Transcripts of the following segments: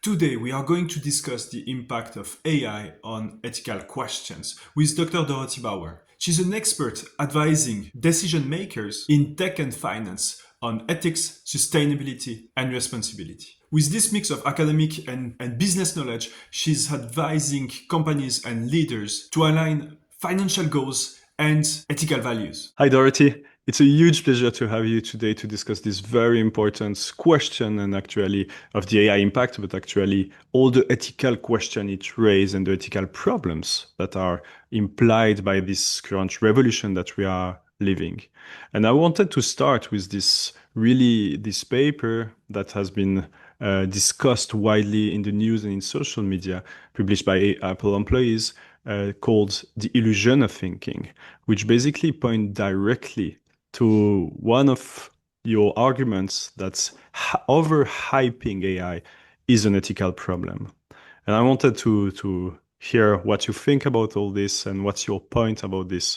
Today, we are going to discuss the impact of AI on ethical questions with Dr. Dorothea Baur. She's an expert advising decision makers in tech and finance on ethics, sustainability, and responsibility. With this mix of academic and business knowledge, she's advising companies and leaders to align financial goals and ethical values. Hi, Dorothy. It's a huge pleasure to have you today to discuss this very important question and actually of the AI impact, but actually all the ethical question it raises and the ethical problems that are implied by this current revolution that we are living. And I wanted to start with this paper that has been discussed widely in the news and in social media, published by Apple employees, called The Illusion of Thinking, which basically point directly to one of your arguments that's overhyping AI is an ethical problem. And I wanted to hear what you think about all this and what's your point about this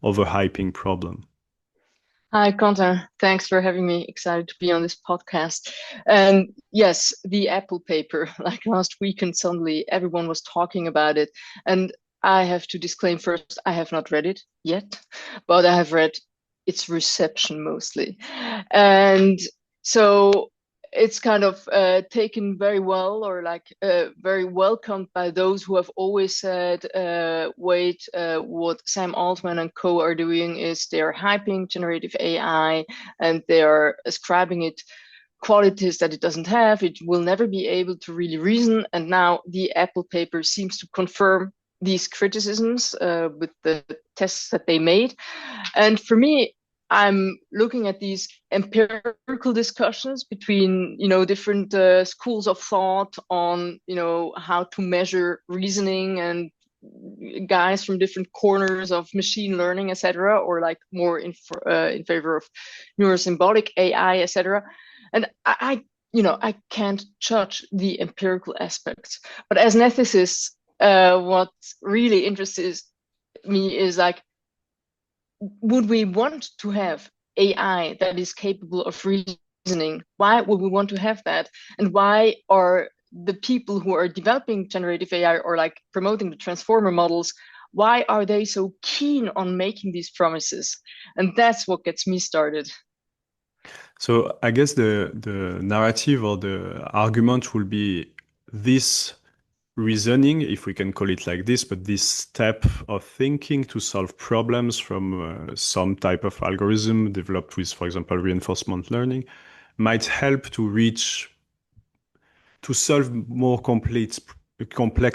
overhyping problem. Hi, Quentin. Thanks for having me. Excited to be on this podcast. And yes, the Apple paper, like last week, and suddenly everyone was talking about it. And I have to disclaim first, I have not read it yet, but I have read its reception mostly. And so it's kind of taken very well, or like very welcomed by those who have always said, wait, what Sam Altman and co are doing is they're hyping generative AI and they're ascribing it qualities that it doesn't have. It will never be able to really reason. And now the Apple paper seems to confirm these criticisms with the tests that they made. And for me, I'm looking at these empirical discussions between, different schools of thought on, how to measure reasoning, and guys from different corners of machine learning, etc., or like more in favor of neurosymbolic AI, etc. And I can't judge the empirical aspects, but as an ethicist, what really interests me is like, would we want to have AI that is capable of reasoning? Why would we want to have that? And why are the people who are developing generative AI or like promoting the transformer models, why are they so keen on making these promises? And that's what gets me started. So I guess the narrative or the argument will be this reasoning, if we can call it like this, but this step of thinking to solve problems from some type of algorithm developed with, for example, reinforcement learning, might help to solve more complex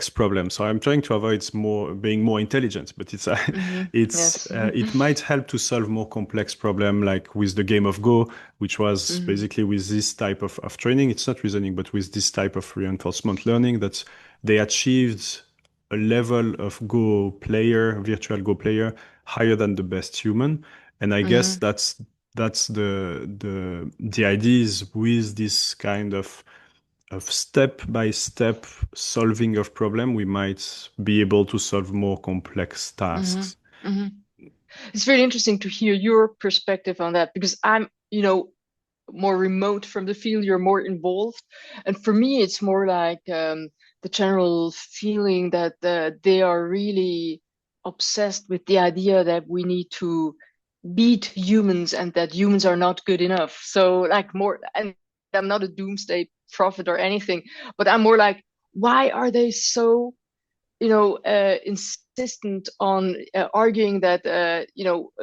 problems. So I'm trying to avoid being more intelligent, but Yes. it might help to solve more complex problem, like with the game of Go, which was basically with this type of training. It's not reasoning, but with this type of reinforcement learning that they achieved a level of virtual Go player, higher than the best human. And I guess that's the ideas with this kind of step-by-step solving of problem, we might be able to solve more complex tasks. It's very interesting to hear your perspective on that, because I'm, more remote from the field, you're more involved. And for me, it's more like the general feeling that they are really obsessed with the idea that we need to beat humans and that humans are not good enough. So like more, and I'm not a doomsday prophet or anything, but I'm more like, why are they so insistent on arguing that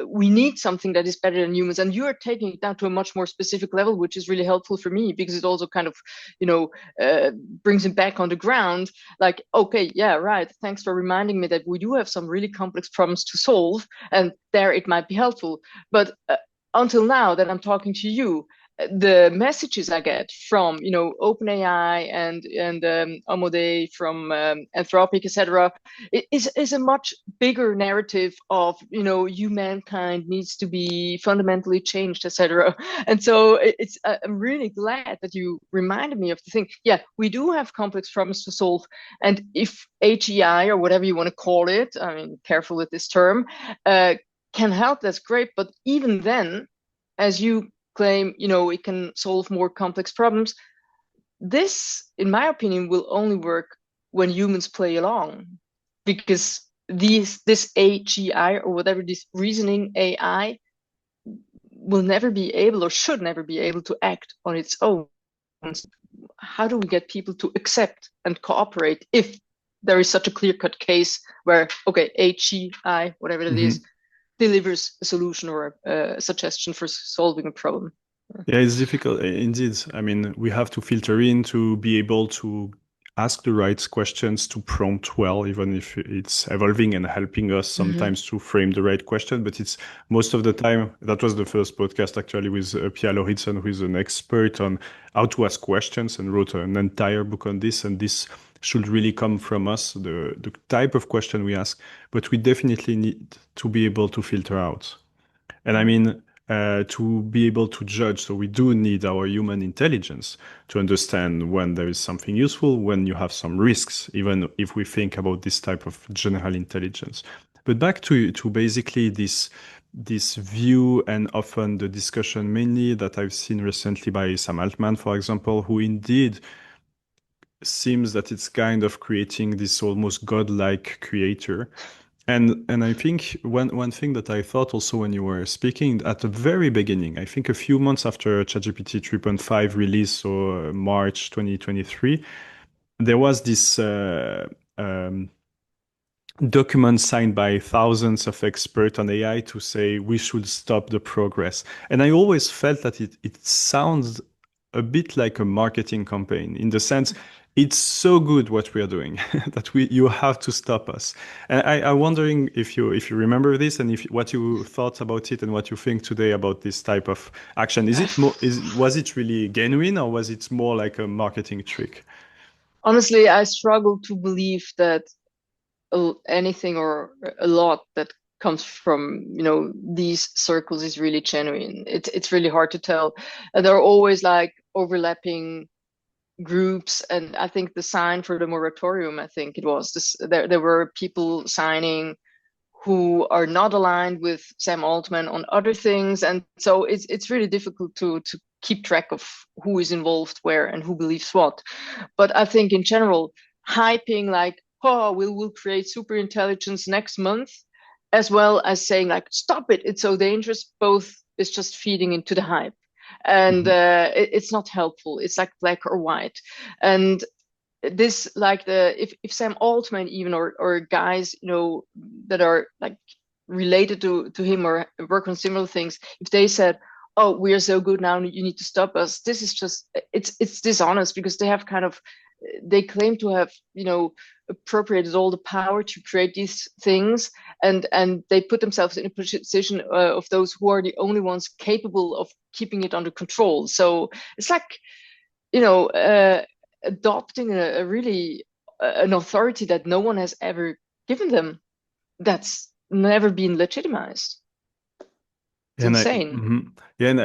we need something that is better than humans? And you are taking it down to a much more specific level, which is really helpful for me, because it also kind of brings it back on the ground. Like, okay, yeah, right, thanks for reminding me that we do have some really complex problems to solve, and there it might be helpful. But until now that I'm talking to you, the messages I get from OpenAI and Amode from Anthropic, etc., is a much bigger narrative of humankind needs to be fundamentally changed, etc. And so I'm really glad that you reminded me of the thing. Yeah, we do have complex problems to solve, and if HEI or whatever you want to call it, I mean, careful with this term, can help, that's great. But even then, as you claim, it can solve more complex problems, this, in my opinion, will only work when humans play along, because this AGI, or whatever, this reasoning AI, will never be able, or should never be able, to act on its own. How do we get people to accept and cooperate if there is such a clear-cut case where, okay, AGI, whatever it is, delivers a solution or a suggestion for solving a problem? Yeah, it's difficult indeed. I mean, we have to filter in to be able to ask the right questions, to prompt well, even if it's evolving and helping us sometimes to frame the right question. But it's most of the time, that was the first podcast actually with Pia Lauritsen, who is an expert on how to ask questions and wrote an entire book on this. And this should really come from us, the type of question we ask. But we definitely need to be able to filter out. And I mean, to be able to judge. So we do need our human intelligence to understand when there is something useful, when you have some risks, even if we think about this type of general intelligence. But back to basically this view, and often the discussion mainly that I've seen recently by Sam Altman, for example, who indeed seems that it's kind of creating this almost godlike creator. And I think one thing that I thought also when you were speaking at the very beginning, I think a few months after ChatGPT 3.5 release, so March 2023, there was this document signed by thousands of experts on AI to say we should stop the progress. And I always felt that it sounds a bit like a marketing campaign, in the sense it's so good what we are doing that you have to stop us. And I'm wondering if you remember this, and if what you thought about it, and what you think today about this type of action. Was it really genuine, or was it more like a marketing trick? Honestly, I struggle to believe that anything or a lot that comes from these circles is really genuine. It's really hard to tell. There are always like overlapping groups, and I think the sign for the moratorium, I think it was this, there were people signing who are not aligned with Sam Altman on other things, and so it's really difficult to keep track of who is involved where and who believes what. But I think in general, hyping like, oh, we'll create super intelligence next month, as well as saying like, stop it, it's so dangerous, both is just feeding into the hype. And it's not helpful. It's like black or white. And this, like, if Sam Altman even, or guys that are like related to him or work on similar things, if they said, oh, we are so good now, you need to stop us, this is just, it's dishonest, because they have kind of, they claim to have appropriated all the power to create these things, and they put themselves in a position of those who are the only ones capable of keeping it under control. So it's like adopting a really an authority that no one has ever given them, that's never been legitimized. It's And insane. yeah, and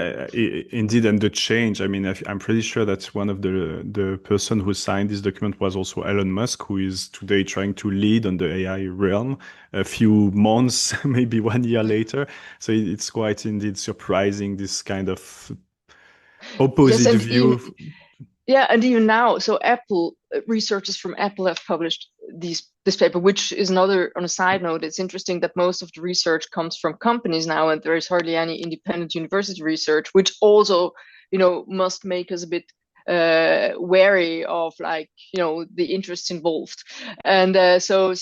indeed, and the change. I mean, I'm pretty sure that one of the person who signed this document was also Elon Musk, who is today trying to lead on the AI realm. A few months, maybe 1 year later, so it's quite indeed surprising, this kind of Yes, opposite and view. even now, so Apple, researchers from Apple have published this paper, which is another, on a side note, it's interesting that most of the research comes from companies now, and there is hardly any independent university research, which also must make us a bit wary of, like, the interests involved. And so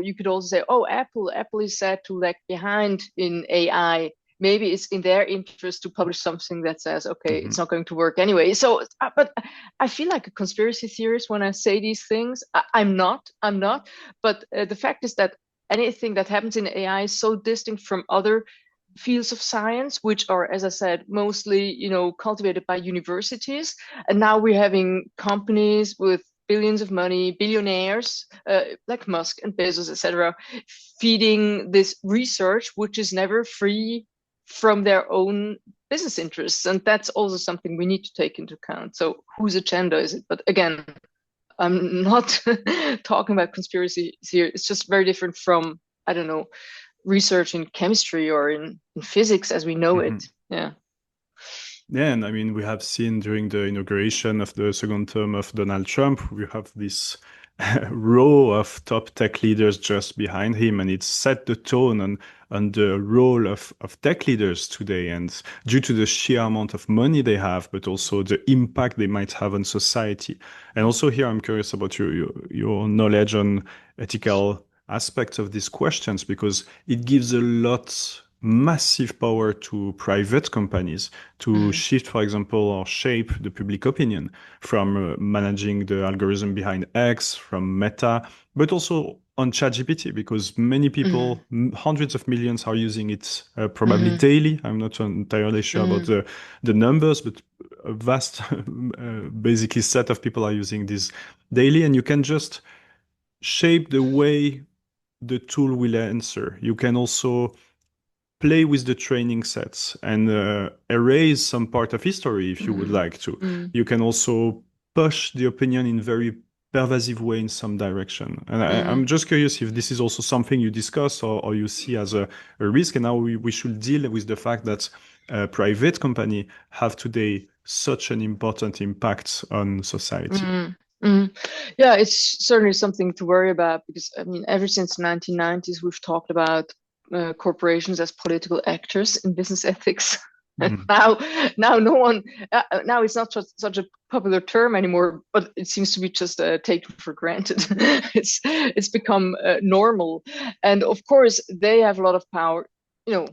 you could also say, oh, Apple is said to lag behind in AI. Maybe it's in their interest to publish something that says, okay, it's not going to work anyway. So, but I feel like a conspiracy theorist when I say these things. I'm not. But the fact is that anything that happens in AI is so distinct from other fields of science, which are, as I said, mostly, cultivated by universities. And now we're having companies with billions of money, billionaires like Musk and Bezos, etc., feeding this research, which is never free from their own business interests. And that's also something we need to take into account. So whose agenda is it? But again, I'm not talking about conspiracy here. It's just very different from, I don't know, research in chemistry or in physics as we know it. Yeah. Yeah, and I mean, we have seen during the inauguration of the second term of Donald Trump, we have this row of top tech leaders just behind him, and it set the tone on the role of tech leaders today. And due to the sheer amount of money they have, but also the impact they might have on society. And also here, I'm curious about your knowledge on ethical aspects of these questions, because it gives a lot massive power to private companies to Mm, shift, for example, or shape the public opinion from managing the algorithm behind X, from Meta, but also on ChatGPT, because many mm, people, hundreds of millions, are using it probably mm, daily. I'm not entirely sure about mm, the numbers, but a vast, basically, set of people are using this daily, and you can just shape the way the tool will answer. You can also play with the training sets and erase some part of history if you would mm, like to. mm, You can also push the opinion in very pervasive way in some direction. And I'm mm. just curious if this is also something you discuss or you see as a risk, and how we should deal with the fact that private company have today such an important impact on society. Mm, mm. Yeah, it's certainly something to worry about because I mean, ever since the 1990s, we've talked about corporations as political actors in business ethics. And Mhm. now no one, now it's not such a popular term anymore, but it seems to be just taken for granted. It's become normal, and of course they have a lot of power. You know,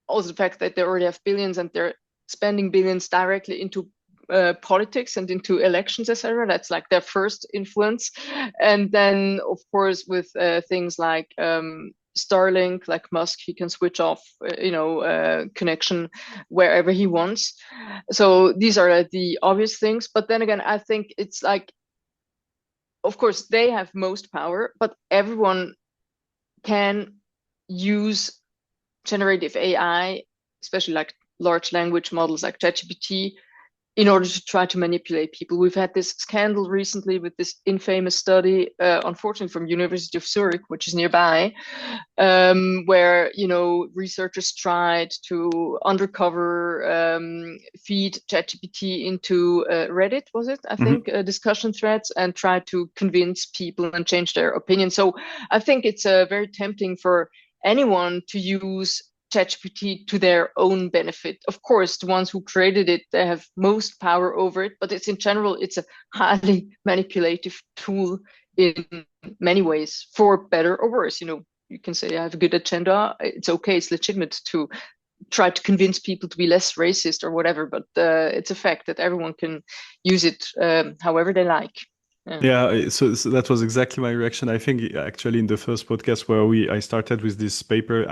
also the fact that they already have billions and they're spending billions directly into politics and into elections, etc. That's like their first influence. And then, of course, with things like Starlink, like Musk, he can switch off, connection wherever he wants. So these are the obvious things. But then again, I think it's like, of course, they have most power, but everyone can use generative AI, especially like large language models like ChatGPT, in order to try to manipulate people. We've had this scandal recently with this infamous study, unfortunately from University of Zurich, which is nearby, where researchers tried to undercover feed ChatGPT into Reddit, was it? I think discussion threads, and try to convince people and change their opinion. So I think it's very tempting for anyone to use ChatGPT to their own benefit. Of course, the ones who created it, they have most power over it, but it's in general, it's a highly manipulative tool in many ways, for better or worse. You can say I have a good agenda. It's okay. It's legitimate to try to convince people to be less racist or whatever, but it's a fact that everyone can use it however they like. Yeah. Yeah, so that was exactly my reaction. I think actually in the first podcast where I started with this paper,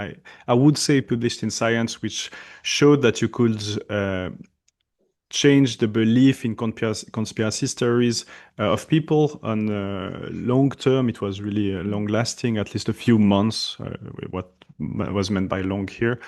I would say published in Science, which showed that you could change the belief in conspiracy theories of people on long term. It was really long lasting, at least a few months, what was meant by long here.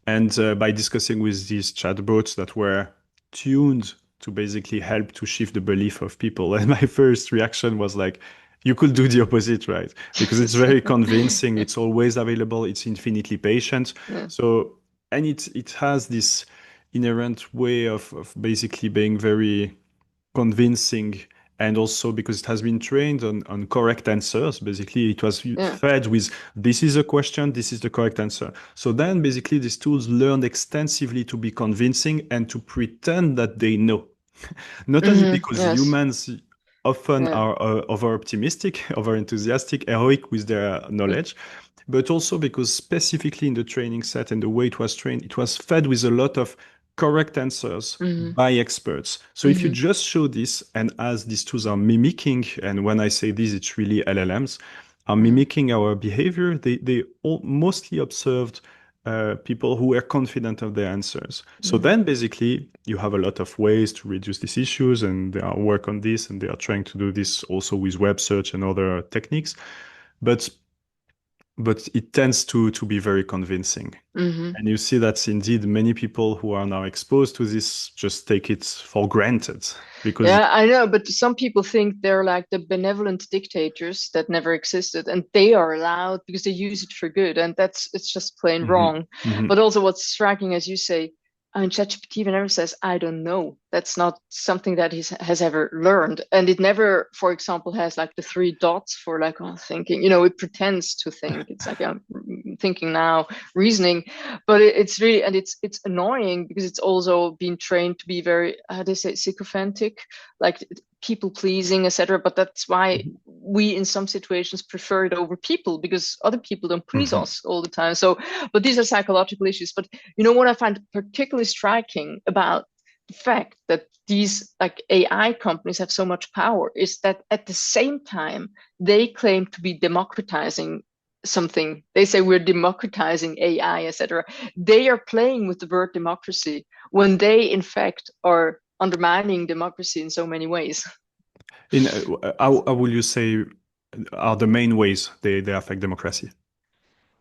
And by discussing with these chatbots that were tuned to basically help to shift the belief of people. And my first reaction was like, you could do the opposite, right? Because it's very convincing. It's always available. It's infinitely patient. Yeah. So, and it has this inherent way of basically being very convincing, and also because it has been trained on correct answers. Basically, it was Yeah. fed with, this is a question, this is the correct answer. So then basically these tools learned extensively to be convincing and to pretend that they know. Not only because Yes. humans often Yeah. are over optimistic, over enthusiastic, heroic with their knowledge, but also because specifically in the training set and the way it was trained, it was fed with a lot of correct answers Mm-hmm. by experts. So if you Mm-hmm. just show this, and as these tools are mimicking, and when I say this, it's really LLMs, are Mm-hmm. mimicking our behavior, they all mostly observed people who were confident of their answers. So Mm-hmm. then basically you have a lot of ways to reduce these issues, and they are work on this, and they are trying to do this also with web search and other techniques. But it tends to be very convincing. Mm-hmm. And you see that indeed many people who are now exposed to this just take it for granted because Yeah, I know, but some people think they're like the benevolent dictators that never existed, and they are allowed because they use it for good, and it's just plain Mhm, wrong. mhm, But also, what's striking, as you say, I mean, ChatGPT never says, I don't know. That's not something that he has ever learned. And it never, for example, has like the three dots for like, oh, thinking, it pretends to think. It's like, I'm thinking now, reasoning, but it's really, and it's annoying because it's also been trained to be very, how do they say, sycophantic, like people pleasing, etc. But that's why we in some situations prefer it over people, because other people don't please Mhm. us all the time. So, but these are psychological issues. But what I find particularly striking about the fact that these like AI companies have so much power is that at the same time they claim to be democratizing something. They say we're democratizing AI, etc. They are playing with the word democracy when they in fact are undermining democracy in so many ways. In how will you say are the main ways they affect democracy?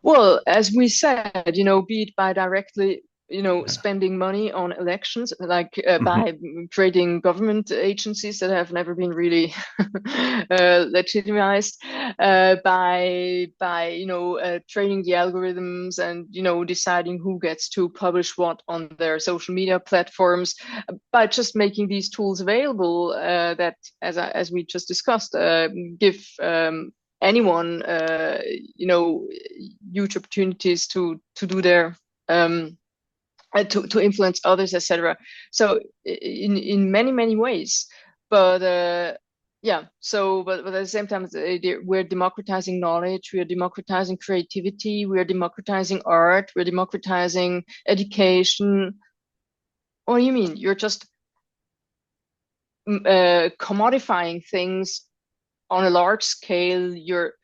Well, as we said, be it by directly, spending money on elections, like Mhm. by creating government agencies that have never been really legitimized, by training the algorithms and deciding who gets to publish what on their social media platforms, by just making these tools available that, as we just discussed, give anyone huge opportunities to do their to influence others, etc. So in many ways, but yeah, so but at the same time we're democratizing knowledge, we are democratizing creativity, we are democratizing art, we're democratizing education. What do you mean? You're just commodifying things on a large scale. You're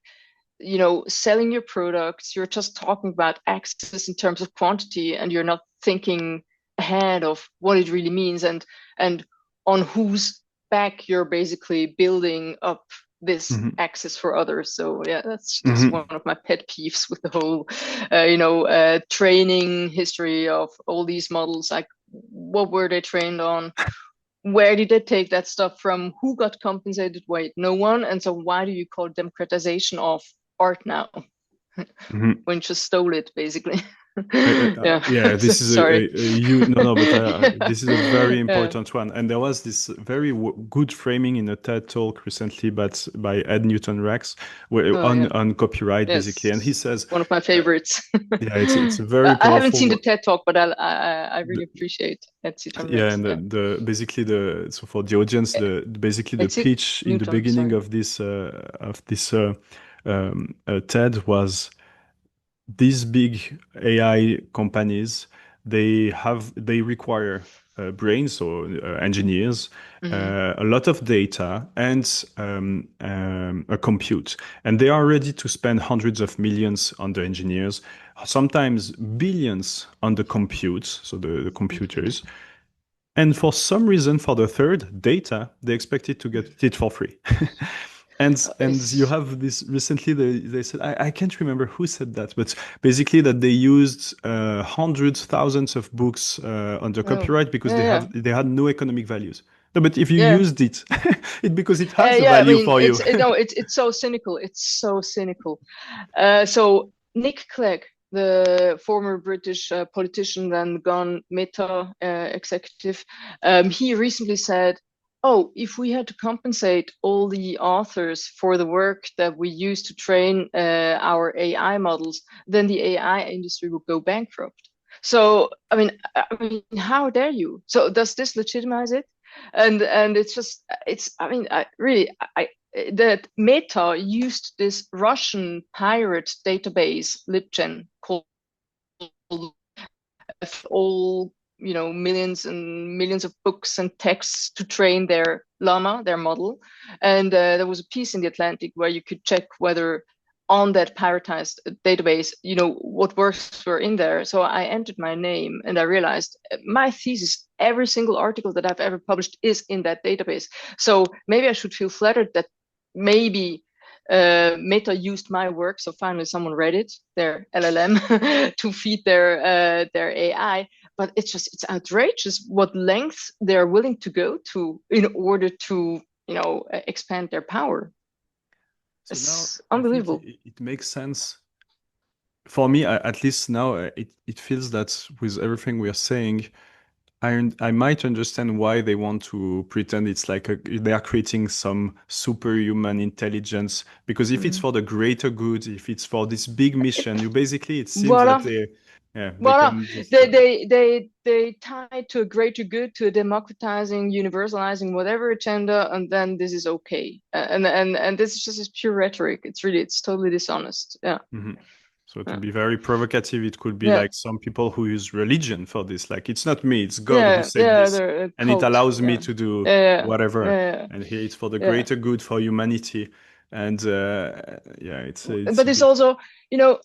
selling your products. You're just talking about access in terms of quantity, and you're not thinking ahead of what it really means, and on whose back you're basically building up this Mhm. access for others. So yeah, that's just one Mhm. of my pet peeves with the whole training history of all these models. Like, what were they trained on? Where did they take that stuff from? Who got compensated? Wait, no one. And so why do you call democratization of art now Mhm. when you just stole it, basically? Yeah. Yeah, So, this is sorry. a you no no, but this is a very Yeah. important one. And there was this very good framing in a TED talk recently, but by Ed Newton Rex, where Oh, yeah. on copyright basically, and he Yes. says, One of my uh, favorites. yeah, it's a very I haven't seen the powerful. TED talk, but I really appreciate Etsy Tom Yeah, Rex. and Yeah. the basically the so for the audience, Eh, the basically the Etsy pitch in the Newton, beginning sorry. of this TED was these big AI companies, they require brains or engineers, Hmm. a lot of data, and a compute, and they are ready to spend hundreds of millions on the engineers, sometimes billions on the compute, so the Hmm. computers. And for some reason, for the third, data, they expected to get it for free. And you It's, have this recently, they said, I can't remember who said that, but basically that they used hundreds, thousands of books under oh, copyright because yeah, yeah. they had no economic values. No, but if you Yeah. used it, it because it has a Yeah, I value mean, for you. it's so cynical. It's so cynical. So Nick Clegg, the former British politician and gone Meta executive, he recently said, "Oh, if we had to compensate all the authors for the work that we use to train our AI models, then the AI industry would go bankrupt." So, I mean, how dare you? So, does this legitimize it? And it's just, I mean, I really, that Meta used this Russian pirate database, LibGen, called all millions and millions of books and texts to train their llama, their model. And there was a piece in the Atlantic where you could check whether on that piratized database, what works were in there. So I entered my name and I realized my thesis, every single article that I've ever published is in that database. So maybe I should feel flattered that maybe Meta used my work, so finally someone read it, their LLM, to feed their AI. But it's outrageous what lengths they're willing to go to in order to expand their power. So now It's I think unbelievable. it makes sense for me, at least now, it feels that with everything we are saying, I might understand why they want to pretend it's like they are creating some superhuman intelligence, because if it's Mm. for the greater good, if it's for this big mission, you basically it seems that Voila, they voila. can just They tie it to a greater good, to a democratizing, universalizing, whatever agenda, and then this is okay. And this is just pure rhetoric. It's totally dishonest. Yeah, Mhm. So to yeah, be very provocative, it could be yeah, like some people who use religion for this. Like it's not me, it's God who yeah, said yeah. this, They're a and it cult. allows me Yeah, to do yeah, whatever. yeah, And here it's for the yeah. greater good for humanity. And yeah, it's a But it's bit. also, you know,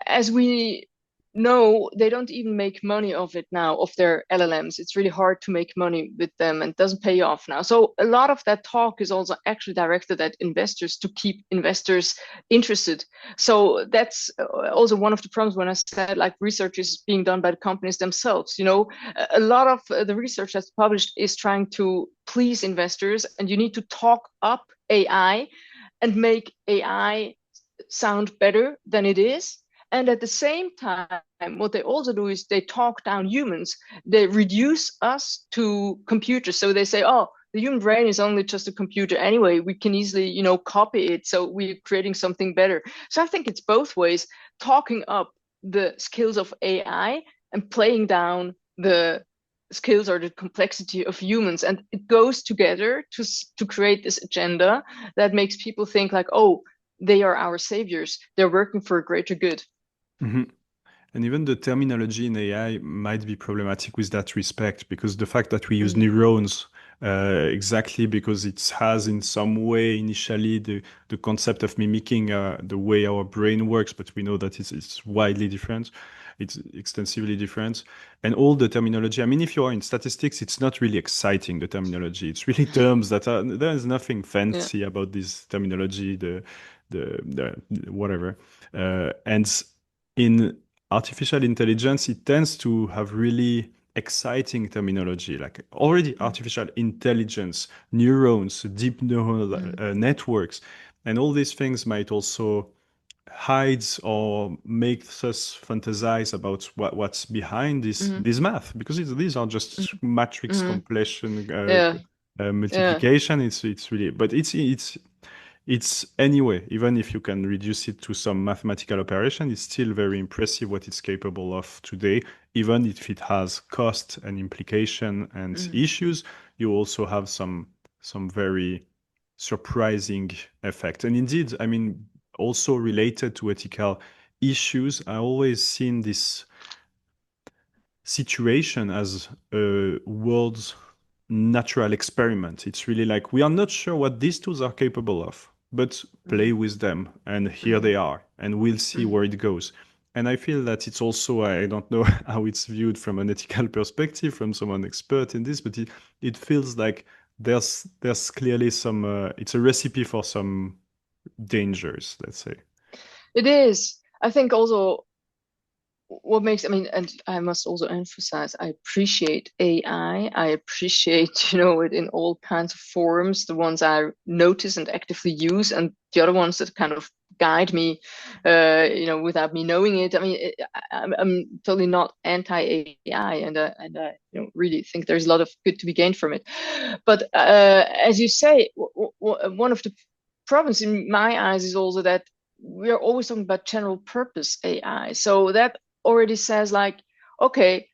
as we know, they don't even make money of it now, of their LLMs. It's really hard to make money with them and doesn't pay off now. So a lot of that talk is also actually directed at investors to keep investors interested. So that's also one of the problems when I said like research is being done by the companies themselves. You know, a lot of the research that's published is trying to please investors, and you need to talk up AI and make AI sound better than it is. And at the same time, what they also do is they talk down humans. They reduce us to computers. So they say, oh, the human brain is only just a computer anyway. We can easily, copy it. So we're creating something better. So I think it's both ways, talking up the skills of AI and playing down the skills or the complexity of humans. And it goes together to create this agenda that makes people think like, oh, they are our saviors. They're working for a greater good. Mhm. And even the terminology in AI might be problematic with that respect, because the fact that we use Mm, neurons exactly because it has in some way initially the concept of mimicking the way our brain works, but we know that it's widely different. It's extensively different. And all the terminology, I mean, if you are in statistics, it's not really exciting, the terminology. It's really terms that are, there is nothing yeah. fancy about this terminology, the whatever. And in artificial intelligence, it tends to have really exciting terminology, like already Mm, artificial intelligence, neurons, deep neural mm, networks, and all these things might also hide or make us fantasize about what's behind mm, this math, because these are just mm, matrix mm. completion, Yeah, yeah. multiplication. It's really, but it's anyway, even if you can reduce it to some mathematical operation, it's still very impressive what it's capable of today. Even if it has cost and implication and Mm, issues, you also have some very surprising effect. And indeed, I mean, also related to ethical issues, I always seen this situation as a world's natural experiment. It's really like we are not sure what these tools are capable of, but play mm, with them, and here mm, they are, and we'll see mm. where it goes. And I feel that it's also, I don't know how it's viewed from an ethical perspective, from someone expert in this, but it feels like there's clearly some, it's a recipe for some dangers, let's say. It is. I think also what makes, I mean, and I must also emphasize, I appreciate AI. I appreciate, it in all kinds of forms, the ones I notice and actively use, and the other ones that kind of guide me, without me knowing it. I mean, I'm totally not anti-AI, and I really think there's a lot of good to be gained from it. But as you say, one of the problems in my eyes is also that we are always talking about general purpose AI. So that already says like, okay,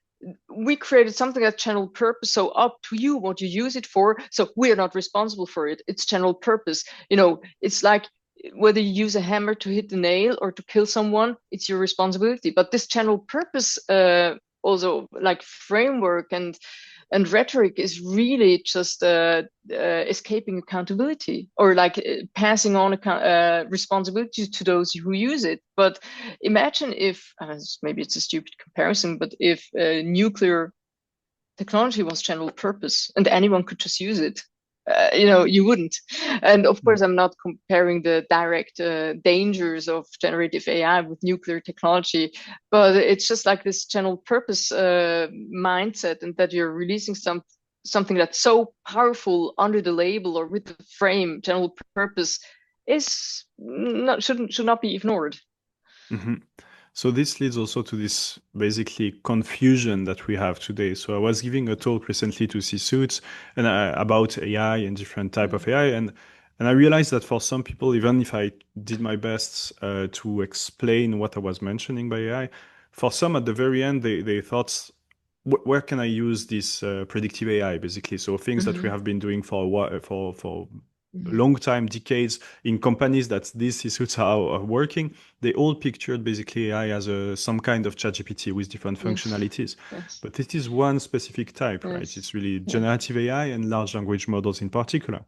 we created something that's general purpose, so up to you what you use it for. So we are not responsible for it. It's general purpose. It's like whether you use a hammer to hit the nail or to kill someone, it's your responsibility. But this general purpose also like framework and rhetoric is really just escaping accountability, or like passing on responsibility to those who use it. But imagine if, maybe it's a stupid comparison, but if nuclear technology was general purpose and anyone could just use it, you wouldn't. And of course, I'm not comparing the direct dangers of generative AI with nuclear technology, but it's just like this general purpose mindset, and that you're releasing something that's so powerful under the label or with the frame general purpose is not should not be ignored. Mhm. So this leads also to this basically confusion that we have today. So I was giving a talk recently to C-suits and about AI and different type of AI, and I realized that for some people, even if I did my best to explain what I was mentioning by AI, for some at the very end they thought, where can I use this predictive AI basically? So things that we Mm-hmm. have been doing for a while, for a Mm-hmm. long time, decades in companies that these C-suits are working, they all pictured basically AI as some kind of ChatGPT with different Yes. functionalities. Yes. But it is one specific type, right? Yes. It's really Yes. generative AI and large language models in particular.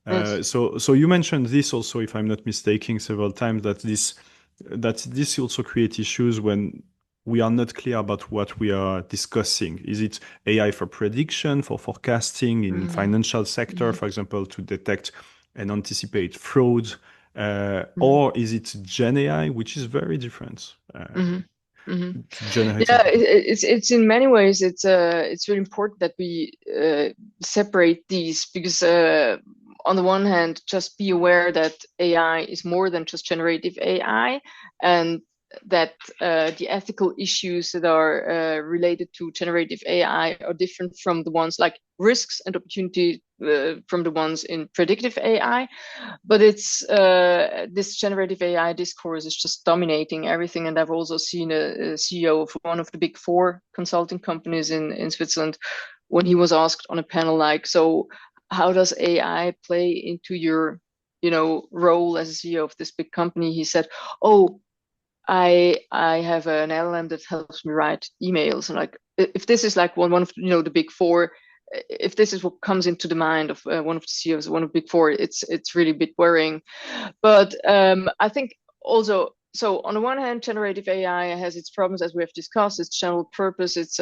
Yes. So you mentioned this also, if I'm not mistaken, several times that this also creates issues when we are not clear about what we are discussing. Is it AI for prediction, for forecasting in Mm-hmm. financial sector, Mm-hmm. for example, to detect and anticipate fraud, Mm-hmm. or is it Gen AI, which is very different? Mm-hmm. Mm-hmm. It's generative. Yeah, it's in many ways it's really important that we separate these because on the one hand, just be aware that AI is more than just generative AI, and that the ethical issues that are related to generative AI are different from the ones like risks and opportunity from the ones in predictive AI. But it's this generative AI discourse is just dominating everything. And I've also seen a CEO of one of the big four consulting companies in Switzerland when he was asked on a panel like, so how does AI play into your, role as a CEO of this big company? He said, oh, I have an LLM that helps me write emails. And like, if this is like one of the big four, if this is what comes into the mind of one of the CEOs, one of the big four, it's really a bit worrying. But I think also, so on the one hand, generative AI has its problems, as we have discussed. Its general purpose, it's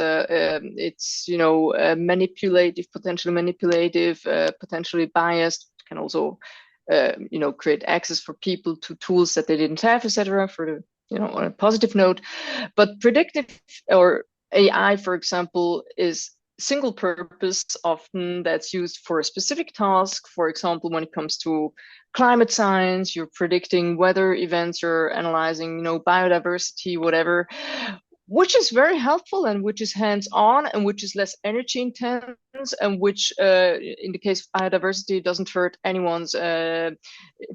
manipulative, potentially manipulative, potentially biased. Can also create access for people to tools that they didn't have, etc. For the on a positive note. But predictive or AI, for example, is single purpose often that's used for a specific task. For example, when it comes to climate science, you're predicting weather events, you're analyzing, biodiversity, whatever, which is very helpful and which is hands-on and which is less energy intense and which, in the case of biodiversity, doesn't hurt anyone's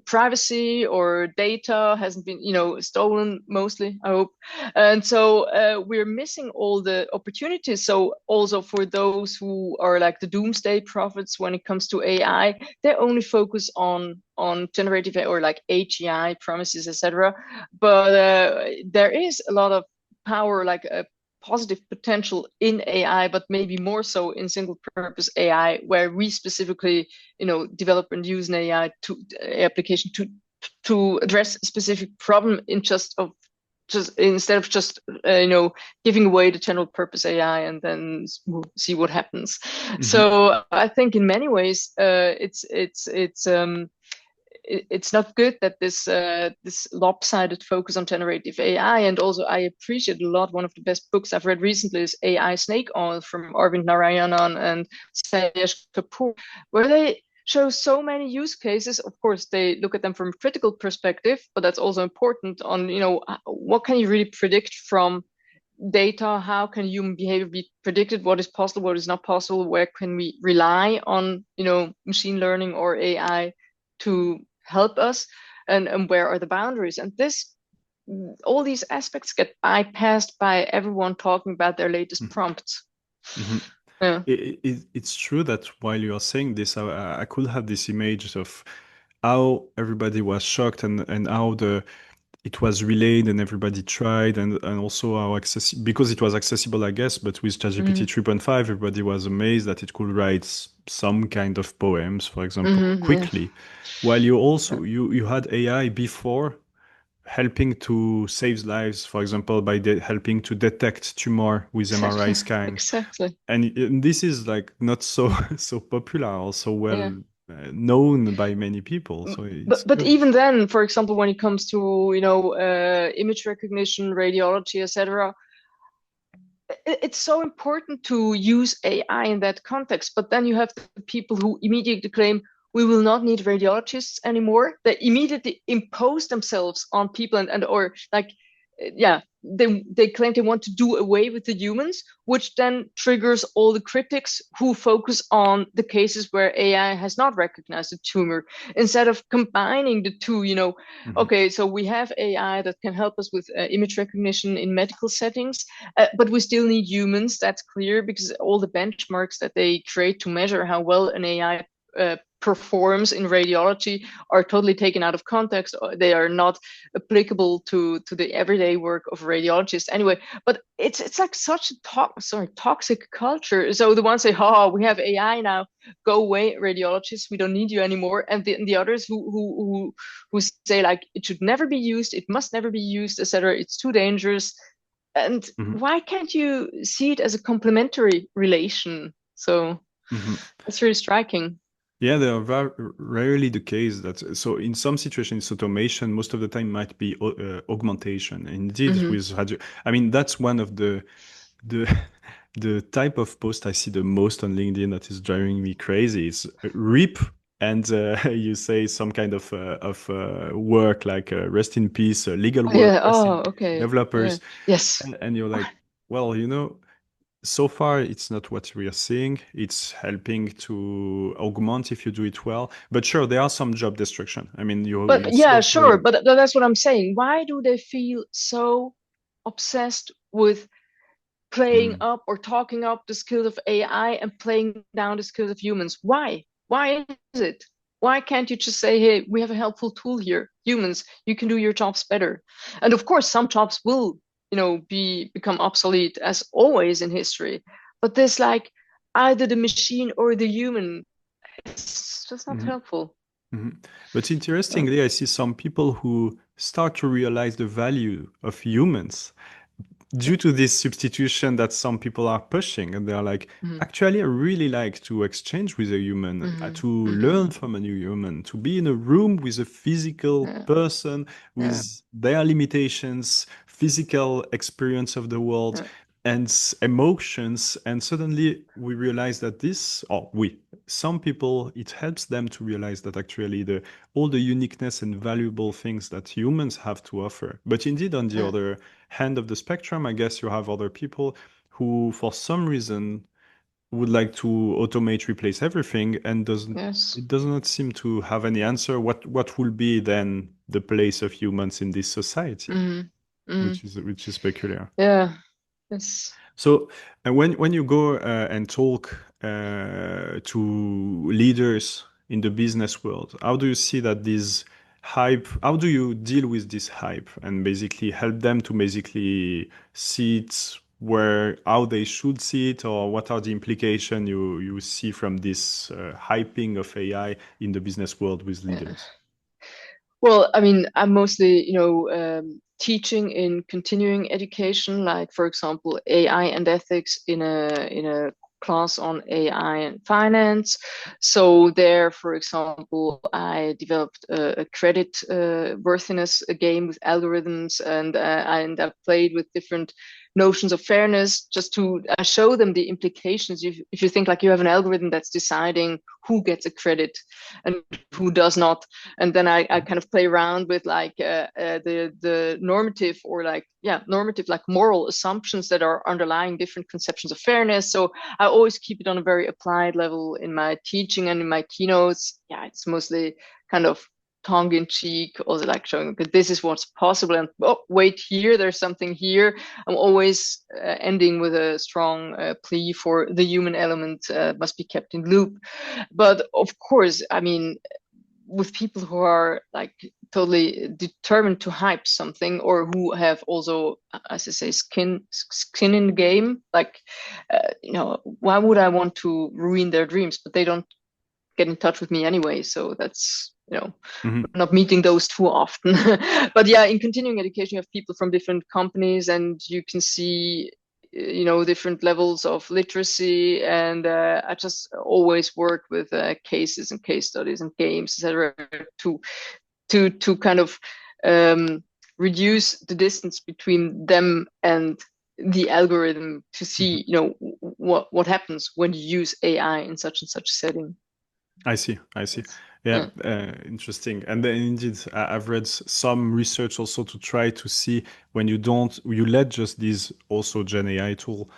privacy or data hasn't been, stolen mostly, I hope. And so we're missing all the opportunities. So also for those who are like the doomsday prophets when it comes to AI, they only focus on generative AI or like AGI promises, etc. But there is a lot of power, like a positive potential in AI, but maybe more so in single purpose AI, where we specifically, develop and use an AI to application to address a specific problem in just instead of just giving away the general purpose AI and then see what happens. Mhm. So I think in many ways it's not good that this lopsided focus on generative AI. And also, I appreciate a lot. One of the best books I've read recently is AI Snake Oil from Arvind Narayanan and Sayesh Kapoor, where they show so many use cases. Of course, they look at them from a critical perspective, but that's also important on what can you really predict from data, how can human behavior be predicted, what is possible, what is not possible, where can we rely on machine learning or AI to help us, and where are the boundaries. And this all these aspects get bypassed by everyone talking about their latest Mhm. prompts. Mhm. Yeah. It's true that while you are saying this, I could have this image of how everybody was shocked and how it was relayed and everybody tried and also how because it was accessible, I guess, but with ChatGPT Mm-hmm. 3.5, everybody was amazed that it could write some kind of poems, for example, Mm-hmm. Yeah. quickly. While you had AI before helping to save lives, for example, by helping to detect tumor with MRI Exactly. scan, Exactly. and this is like not so so popular or so Yeah. well known by many people, so it's But good. even then, for example, when it comes to image recognition, radiology, etc., it's so important to use AI in that context. But then you have the people who immediately claim we will not need radiologists anymore. They immediately impose themselves on people and or like yeah, they claim they want to do away with the humans, which then triggers all the critics who focus on the cases where AI has not recognized a tumor instead of combining the two. Mhm. Okay, so we have AI that can help us with image recognition in medical settings, but we still need humans. That's clear because all the benchmarks that they create to measure how well an AI performs in radiology are totally taken out of context. They are not applicable to the everyday work of radiologists anyway. But it's like such a toxic culture. So the ones say, "Oh, we have AI now, go away, radiologists, we don't need you anymore," and the others who say like it should never be used, it must never be used, etc. It's too dangerous. And Mhm. why can't you see it as a complementary relation? So Mhm. that's really striking. Yeah, they are rarely the case that so in some situations automation most of the time might be augmentation. Indeed, Hmm. with radio, I mean that's one of the the type of post I see the most on LinkedIn that is driving me crazy. It's RIP and you say some kind of work like rest in peace, legal work, Yeah. rest in Oh, peace, okay. Yeah. developers, Yes. and you're like, well, so far it's not what we are seeing. It's helping to augment if you do it well, but sure there are some job destruction. I mean you But see yeah, sure. also. But that's what I'm saying. Why do they feel so obsessed with playing Mm, up or talking up the skills of AI and playing down the skills of humans? Why? Why is it? Why can't you just say, hey, we have a helpful tool here, humans, you can do your jobs better? And of course, some jobs will, become obsolete as always in history. But there's like either the machine or the human. It's just not mhm, helpful. mhm. But So, interestingly I see some people who start to realize the value of humans due to this substitution that some people are pushing, and they're like, mm-hmm, actually I really like to exchange with a human, mm-hmm, to mm-hmm, learn from a new human, to be in a room with a physical yeah, person yeah, with their limitations, physical experience of the world, yeah, and emotions. And suddenly we realize that some people, it helps them to realize that actually the all the uniqueness and valuable things that humans have to offer. But indeed, on the yeah. other hand of the spectrum, I guess you have other people who, for some reason, would like to automate, replace everything, and Yes. does not seem to have any answer. What will be then the place of humans in this society, Mm-hmm, mm-hmm. which is peculiar. Yeah. Yes. So when you go and talk to leaders in the business world, how do you see that this hype? How do you deal with this hype and basically help them to basically see it where how they should see it, or what are the implications you see from this hyping of AI in the business world with Yeah. leaders? Well, I mean, I'm mostly, teaching in continuing education, like for example, AI and ethics in a class on AI and finance. So there, for example, I developed a credit worthiness a game with algorithms, and I played with different notions of fairness just to show them the implications. If you think like you have an algorithm that's deciding who gets a credit and who does not, and then I kind of play around with like the normative or like normative like moral assumptions that are underlying different conceptions of fairness. So I always keep it on a very applied level in my teaching and in my keynotes. Yeah, it's mostly kind of tongue in cheek, also like showing okay, this is what's possible, and oh wait, here there's something here. I'm always ending with a strong plea for the human element must be kept in loop. But of course, I mean, with people who are like totally determined to hype something or who have also, as I say, skin in the game, like why would I want to ruin their dreams? But they don't get in touch with me anyway, so that's Mhm. not meeting those too often. But yeah, in continuing education, you have people from different companies, and you can see, different levels of literacy. And I just always work with cases and case studies and games, etc., to to kind of um, reduce the distance between them and the algorithm to Mhm. see, what happens when you use AI in such and such setting. I see. I see. Yes. Yeah, Yeah. interesting. And then indeed, I've read some research also to try to see when you let just these also Gen AI tool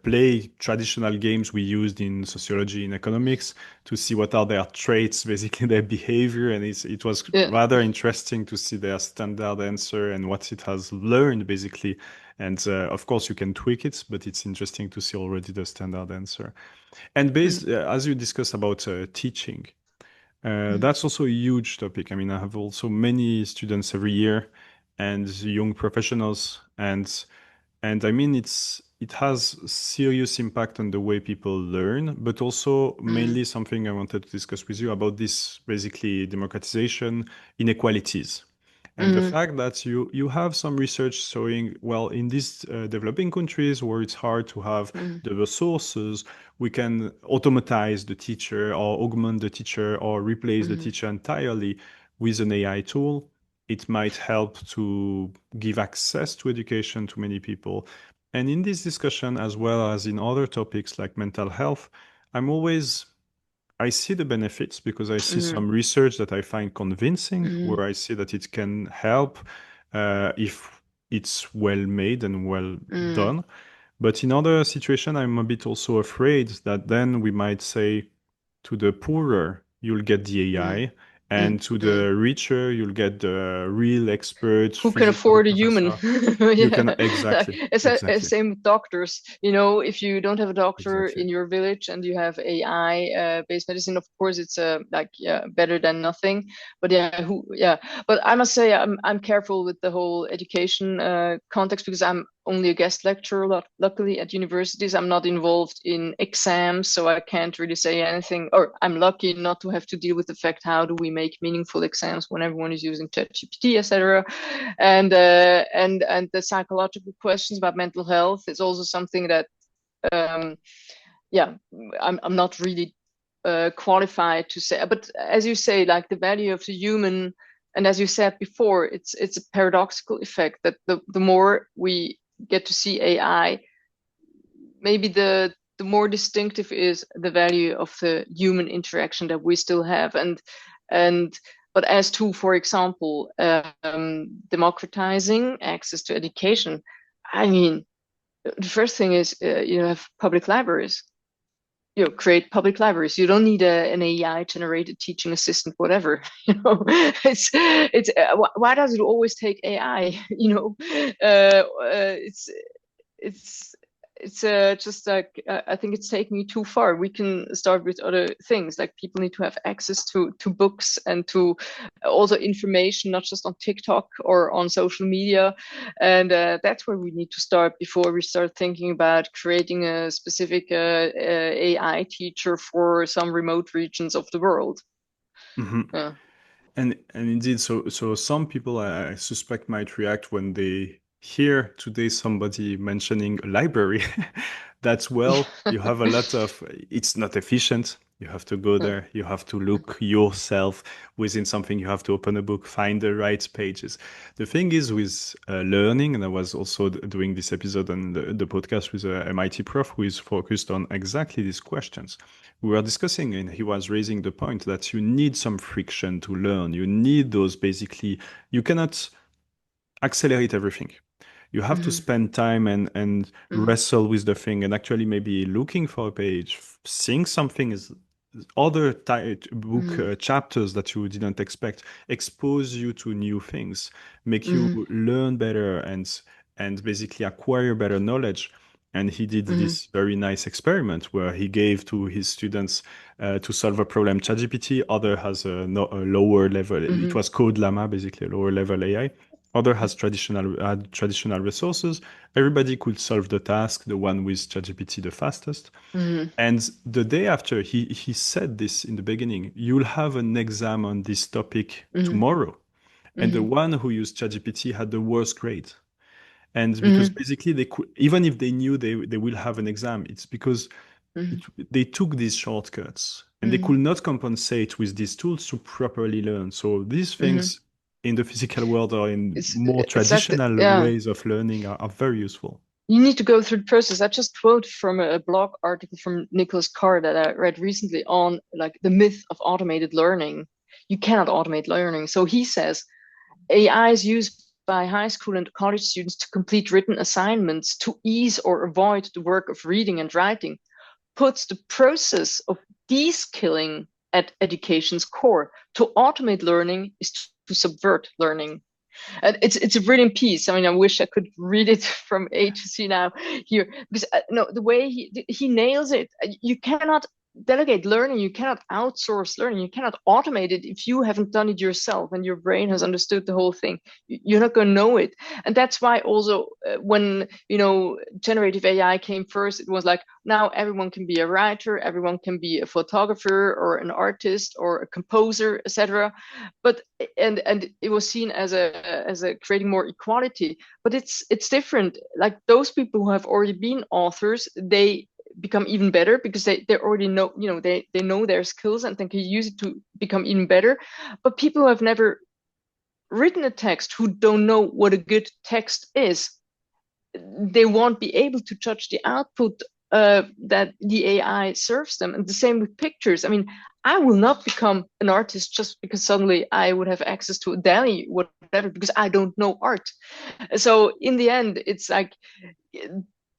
play traditional games we used in sociology and economics to see what are their traits, basically their behavior. And it was Yeah. rather interesting to see their standard answer and what it has learned, basically. And of course, you can tweak it, but it's interesting to see already the standard answer. And Mm, based, as you discussed about teaching, mm, that's also a huge topic. I mean, I have also many students every year and young professionals, and I mean it has serious impact on the way people learn, but also mm, mainly something I wanted to discuss with you about this basically democratization inequalities. And the mm, fact that you have some research showing, well, in these developing countries where it's hard to have mm, the resources, we can automatize the teacher or augment the teacher or replace the mm, teacher entirely with an AI tool. It might help to give access to education to many people. And in this discussion, as well as in other topics like mental health, I'm always I see the benefits because I see mm, some research that I find convincing, mm, where I see that it can help if it's well made and well mm, done. But in other situation, I'm a bit also afraid that then we might say to the poorer, you'll get the mm, AI, mm, and to mm. the richer, you'll get the real expert Who can physical afford a human? professor. You can Yeah, like, exactly, it's exactly, same with doctors. If you don't have a doctor exactly. in your village and you have AI based medicine, of course it's like, yeah, better than nothing. But yeah, But I must say I'm careful with the whole education context because I'm only a guest lecturer. Luckily at universities, I'm not involved in exams, so I can't really say anything. Or I'm lucky not to have to deal with the fact how do we make meaningful exams when everyone is using ChatGPT, etc. And the psychological questions about mental health is also something that um, yeah, I'm not really qualified to say. But as you say, like the value of the human, and as you said before, it's a paradoxical effect that the more we get to see AI, maybe the more distinctive is the value of the human interaction that we still have. And but as to, for example, democratizing access to education, I mean, the first thing is have public libraries. Create public libraries. You don't need an AI generated teaching assistant, whatever. Why does it always take AI? It's just like I think it's taking me too far. We can start with other things, like people need to have access to books and to also information, not just on TikTok or on social media. And that's where we need to start before we start thinking about creating a specific AI teacher for some remote regions of the world. Mhm. Yeah. And indeed, so some people I suspect might react when they hear today somebody mentioning a library. That's well, you have a lot of it's not efficient. You have to go Yeah. there. You have to look yourself within something. You have to open a book, find the right pages. The thing is with learning, and I was also doing this episode on the podcast with a MIT prof who is focused on exactly these questions. We were discussing, and he was raising the point that you need some friction to learn. You need those basically, you cannot accelerate everything. You have to Mhm. spend time and Mhm. wrestle with the thing and actually maybe looking for a page, seeing something is other book Mhm. chapters that you didn't expect, expose you to new things, make you Mhm. learn better and basically acquire better knowledge. And he did Mhm. this very nice experiment where he gave to his students to solve a problem ChatGPT. Other has a, no, a lower level. It Mhm. was Code Llama, basically a lower level AI. Other has traditional resources. Everybody could solve the task. The one with ChatGPT the fastest. Mhm. And the day after, he said this in the beginning, you'll have an exam on this topic Mhm. tomorrow. And the Mhm. one who used ChatGPT had the worst grade. And because Mhm. basically they could, even if they knew they will have an exam, it's because it, Mhm. they took these shortcuts and they could Mhm. not compensate with these tools to properly learn. So these Mhm. things in the physical world or in It's more it's like traditional yeah. ways of learning are very useful. you need to go through the process. I just quote from a blog article from Nicholas Carr that I read recently on like the myth of automated learning. You cannot automate learning. So he says AI is used by high school and college students to complete written assignments to ease or avoid the work of reading and writing, puts the process of de-skilling at education's core. To automate learning is to subvert learning. And it's a brilliant piece. I mean, I wish I could read it from A to Z now here because no, the way he nails it. You cannot delegate learning. You cannot outsource learning. You cannot automate it if you haven't done it yourself and your brain has understood the whole thing. You're not going to know it. And that's why also when generative AI came first, it was like now everyone can be a writer, everyone can be a photographer or an artist or a composer, etc. But and it was seen as a creating more equality, but it's different. Like those people who have already been authors, they become even better because they already know, they know their skills and they can use it to become even better. But people who have never written a text, who don't know what a good text is, they won't be able to judge the output that the AI serves them. And the same with pictures. I mean, I will not become an artist just because suddenly I would have access to a DALL-E, whatever, because I don't know art. So in the end, it's like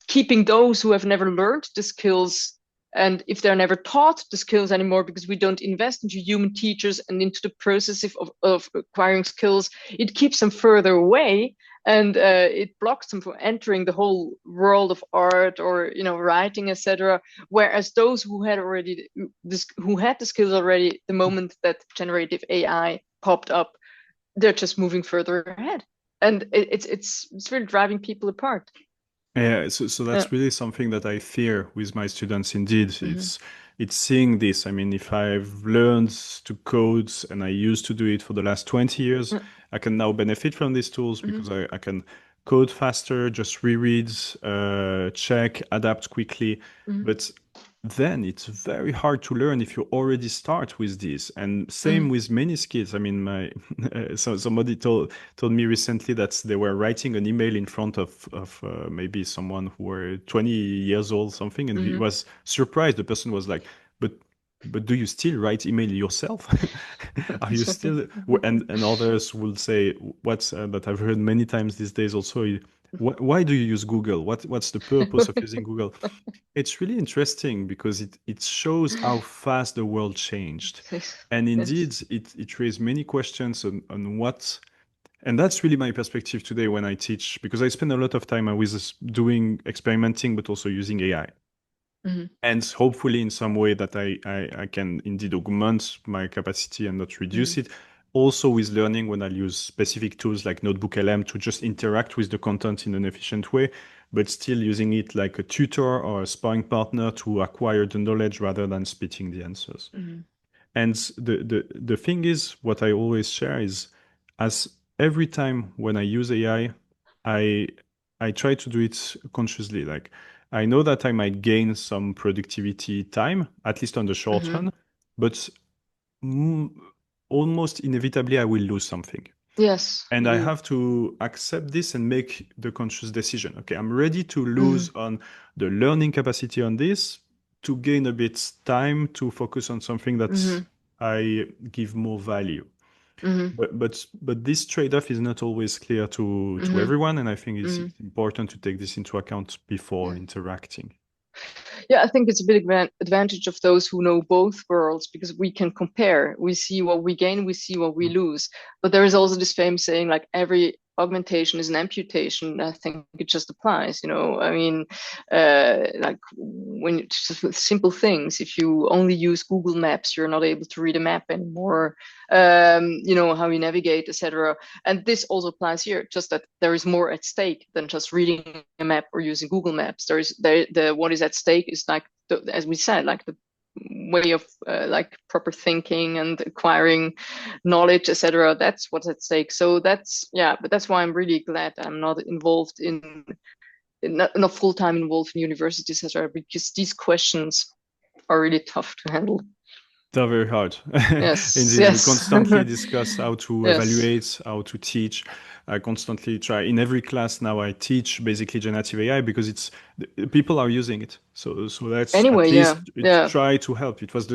keeping those who have never learned the skills, and if they're never taught the skills anymore because we don't invest into human teachers and into the process of acquiring skills, it keeps them further away, and it blocks them from entering the whole world of art or writing, etc. Whereas those who had the skills already, the moment that generative AI popped up, they're just moving further ahead, and it's really driving people apart. Yeah, so Yeah. that's really something that I fear with my students. Indeed, Mm-hmm. it's seeing this. I mean, if I've learned to code and I used to do it for the last 20 years, I can now benefit from these tools Mm-hmm. because I can code faster, just reread, check, adapt quickly. Mm-hmm. But then it's very hard to learn if you already start with this. And Mm-hmm. same with many skills. I mean, my so somebody told me recently that they were writing an email in front of maybe someone who were 20 years old, something, and he Mm-hmm. was surprised. The person was like, "But but do you still write email yourself? Are you still?" And others will say, "What's that I've heard many times these days also. Why do you use Google? What's the purpose of using Google?" It's really interesting because it shows how fast the world changed. Yes. And Yes. indeed, it raised many questions on what, and that's really my perspective today when I teach, because I spend a lot of time with doing experimenting, but also using AI. Mm-hmm. And hopefully in some way that I can indeed augment my capacity and not reduce Mm-hmm. it. Also with learning when I use specific tools like Notebook LM to just interact with the content in an efficient way, but still using it like a tutor or a sparring partner to acquire the knowledge rather than spitting the answers. Mm-hmm. And the thing is, what I always share is, as every time when I use AI, I try to do it consciously. Like I know that I might gain some productivity time, at least on the short Mm-hmm. run, but mm, almost inevitably I will lose something. Yes, And you I do. have to accept this and make the conscious decision. Okay, I'm ready to lose Mm-hmm. on the learning capacity on this to gain a bit time to focus on something that Mm-hmm. I give more value. Mm-hmm. But this trade-off is not always clear to Mm-hmm. everyone, and I think Mm-hmm. it's important to take this into account before Yeah. interacting. Yeah, I think it's a big advantage of those who know both worlds because we can compare. We see what we gain, we see what we lose. But there is also this famous saying, like every augmentation is an amputation. I think it just applies. I mean, like when just with simple things, if you only use Google Maps, you're not able to read a map anymore. How you navigate, etc. And this also applies here, just that there is more at stake than just reading a map or using Google Maps. The what is at stake is like as we said, like the way of like proper thinking and acquiring knowledge, etc. That's what's at stake. So but that's why I'm really glad I'm not involved not full time involved in universities, etc. Because these questions are really tough to handle. They're very hard. Yes, Indeed, we yes, constantly discuss how to yes. evaluate, how to teach. I constantly try. In every class now, I teach basically generative AI because people are using it. So let's Anyway, at yeah, least yeah, try to help. It was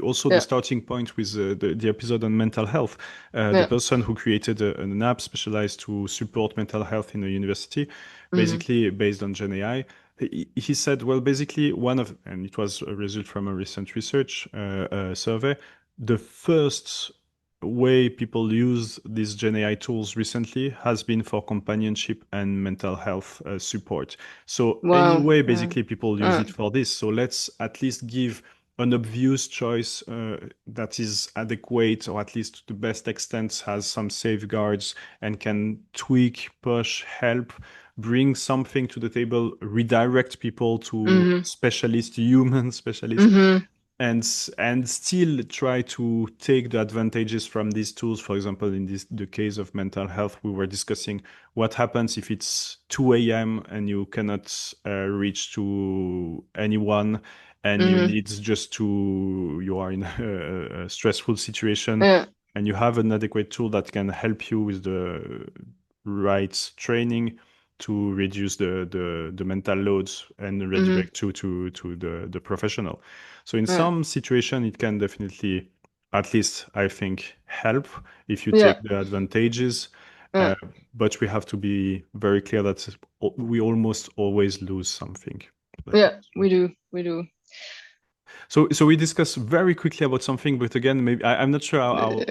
also the yeah, starting point with the episode on mental health. The yeah. person who created an app specialized to support mental health in a university, Mm-hmm. basically based on Gen AI. He said, well, basically, and it was a result from a recent research survey, the first way people use these Gen AI tools recently has been for companionship and mental health support. So, Wow. anyway, Yeah. basically, people use Uh, it for this. So, let's at least give an obvious choice that is adequate, or at least to the best extent has some safeguards and can tweak, push, help, bring something to the table, redirect people to mm-hmm. specialists, human specialists, Mm-hmm. and still try to take the advantages from these tools. For example, in the case of mental health, we were discussing what happens if it's 2 a.m. and you cannot reach to anyone, and you Mm-hmm. need just to you are in a stressful situation, Yeah. and you have an adequate tool that can help you with the right training to reduce the mental loads and Mm-hmm. redirect you to the professional. So in Yeah. some situation, it can definitely, at least I think, help if you Yeah. take the advantages. Yeah. Uh, but we have to be very clear that we almost always lose something. Yeah. We do. We do. So we discussed very quickly about something, but again, maybe I'm not sure Okay.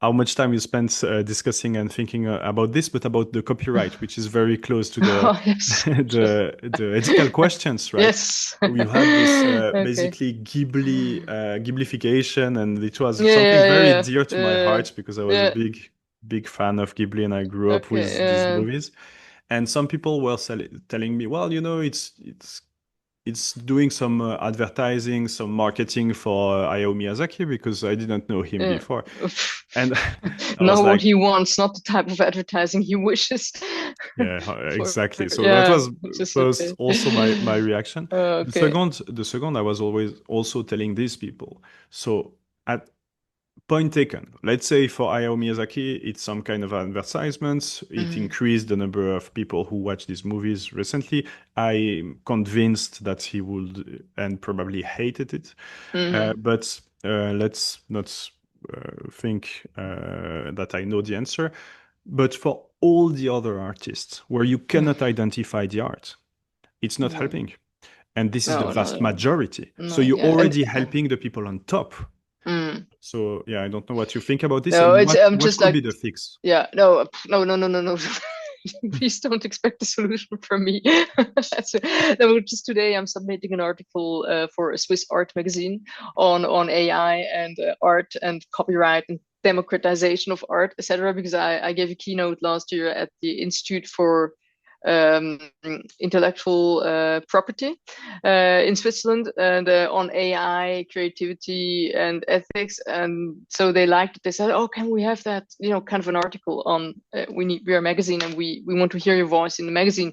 how much time you spent discussing and thinking about this, but about the copyright, which is very close to the Oh, yes. the ethical questions, right? Yes. You had this Okay. basically Ghiblification, and it was Yeah, something yeah, very yeah, dear to my yeah. heart because I was a Yeah. big fan of Ghibli and I grew up with these Okay. movies. And some people were telling me, well, it's doing some advertising, some marketing for Hayao Miyazaki because I didn't know him Yeah. before. And I was Know what like, he wants, not the type of advertising he wishes yeah, for. exactly. So that Yeah, was just first okay. also my reaction. Okay. The second, I was always also telling these people. So at point taken. Let's say for Hayao Miyazaki, it's some kind of advertisements. It Mm-hmm. increased the number of people who watch these movies recently. I'm convinced that he would and probably hated it. Mm-hmm. But let's not think that I know the answer. But for all the other artists where you cannot identify the art, it's not No, helping. And this is the no, not vast at all. majority. So No, you're yeah, and already helping the people on top. mm. So yeah, I don't know what you think about this No, and it's I'm what just could like be the fix. yeah, no, no, no, no, no, no. Please don't expect a solution from me. No, just today I'm submitting an article for a Swiss art magazine on AI and art and copyright and democratization of art, etc. Because I gave a keynote last year at the Institute for um, Intellectual Property in Switzerland and on AI, creativity, and ethics. And so they liked it. They said, "Oh, can we have that? You know, kind of an article on we are a magazine and we want to hear your voice in the magazine."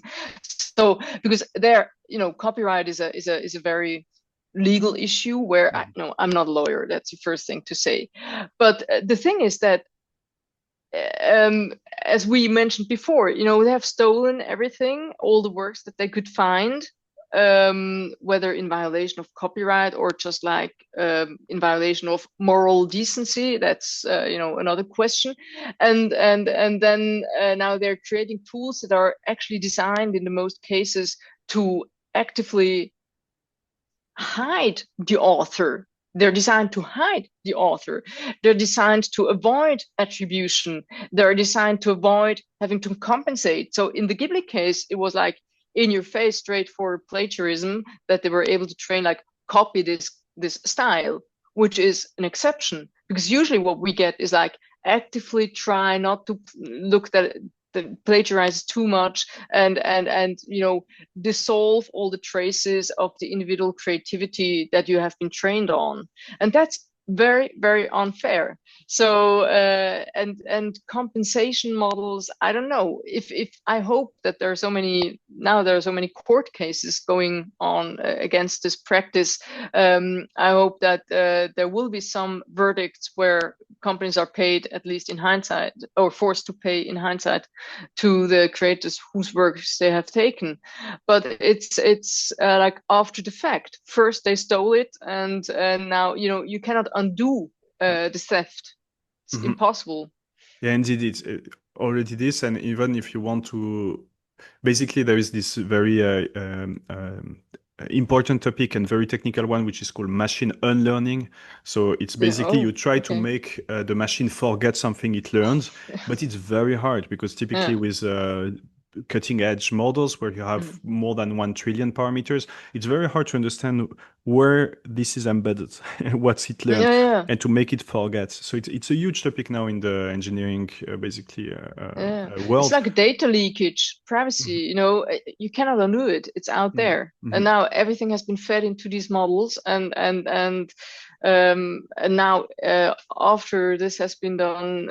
So because there, you know, copyright is a very legal issue where Mhm. I'm not a lawyer. That's the first thing to say. But the thing is that um, as we mentioned before, you know, they have stolen everything, all the works that they could find, whether in violation of copyright or just like in violation of moral decency. That's you know, another question. And then now they're creating tools that are actually designed in the most cases to actively hide the author. They're designed to hide the author. They're designed to avoid attribution. They're designed to avoid having to compensate. So in the Ghibli case, it was like in your face, straightforward plagiarism that they were able to train, like copy this style, which is an exception. Because usually what we get is like actively try not to look that plagiarize too much and you know, dissolve all the traces of the individual creativity that you have been trained on. And that's very, very unfair. So and compensation models, I don't know. If I hope that there are so many now, there are so many court cases going on against this practice. I hope that there will be some verdicts where companies are paid, at least in hindsight, or forced to pay in hindsight, to the creators whose works they have taken. But it's like after the fact. First they stole it, and now you cannot undo the theft. It's Mhm. impossible. Yeah, indeed, it's already this, and even if you want to, basically, there is this very important topic and very technical one, which is called machine unlearning. So it's Yeah. basically you Oh, try to okay. make the machine forget something it learns, but it's very hard because typically Yeah. with cutting edge models where you have Mm. more than 1 trillion parameters, it's very hard to understand where this is embedded, what's it learned, Yeah, yeah, and to make it forget. So it's a huge topic now in the engineering, basically, yeah. It's world. like data leakage, privacy. Mhm. You cannot undo it. It's out Mhm. there, and Mhm. now everything has been fed into these models, and now after this has been done,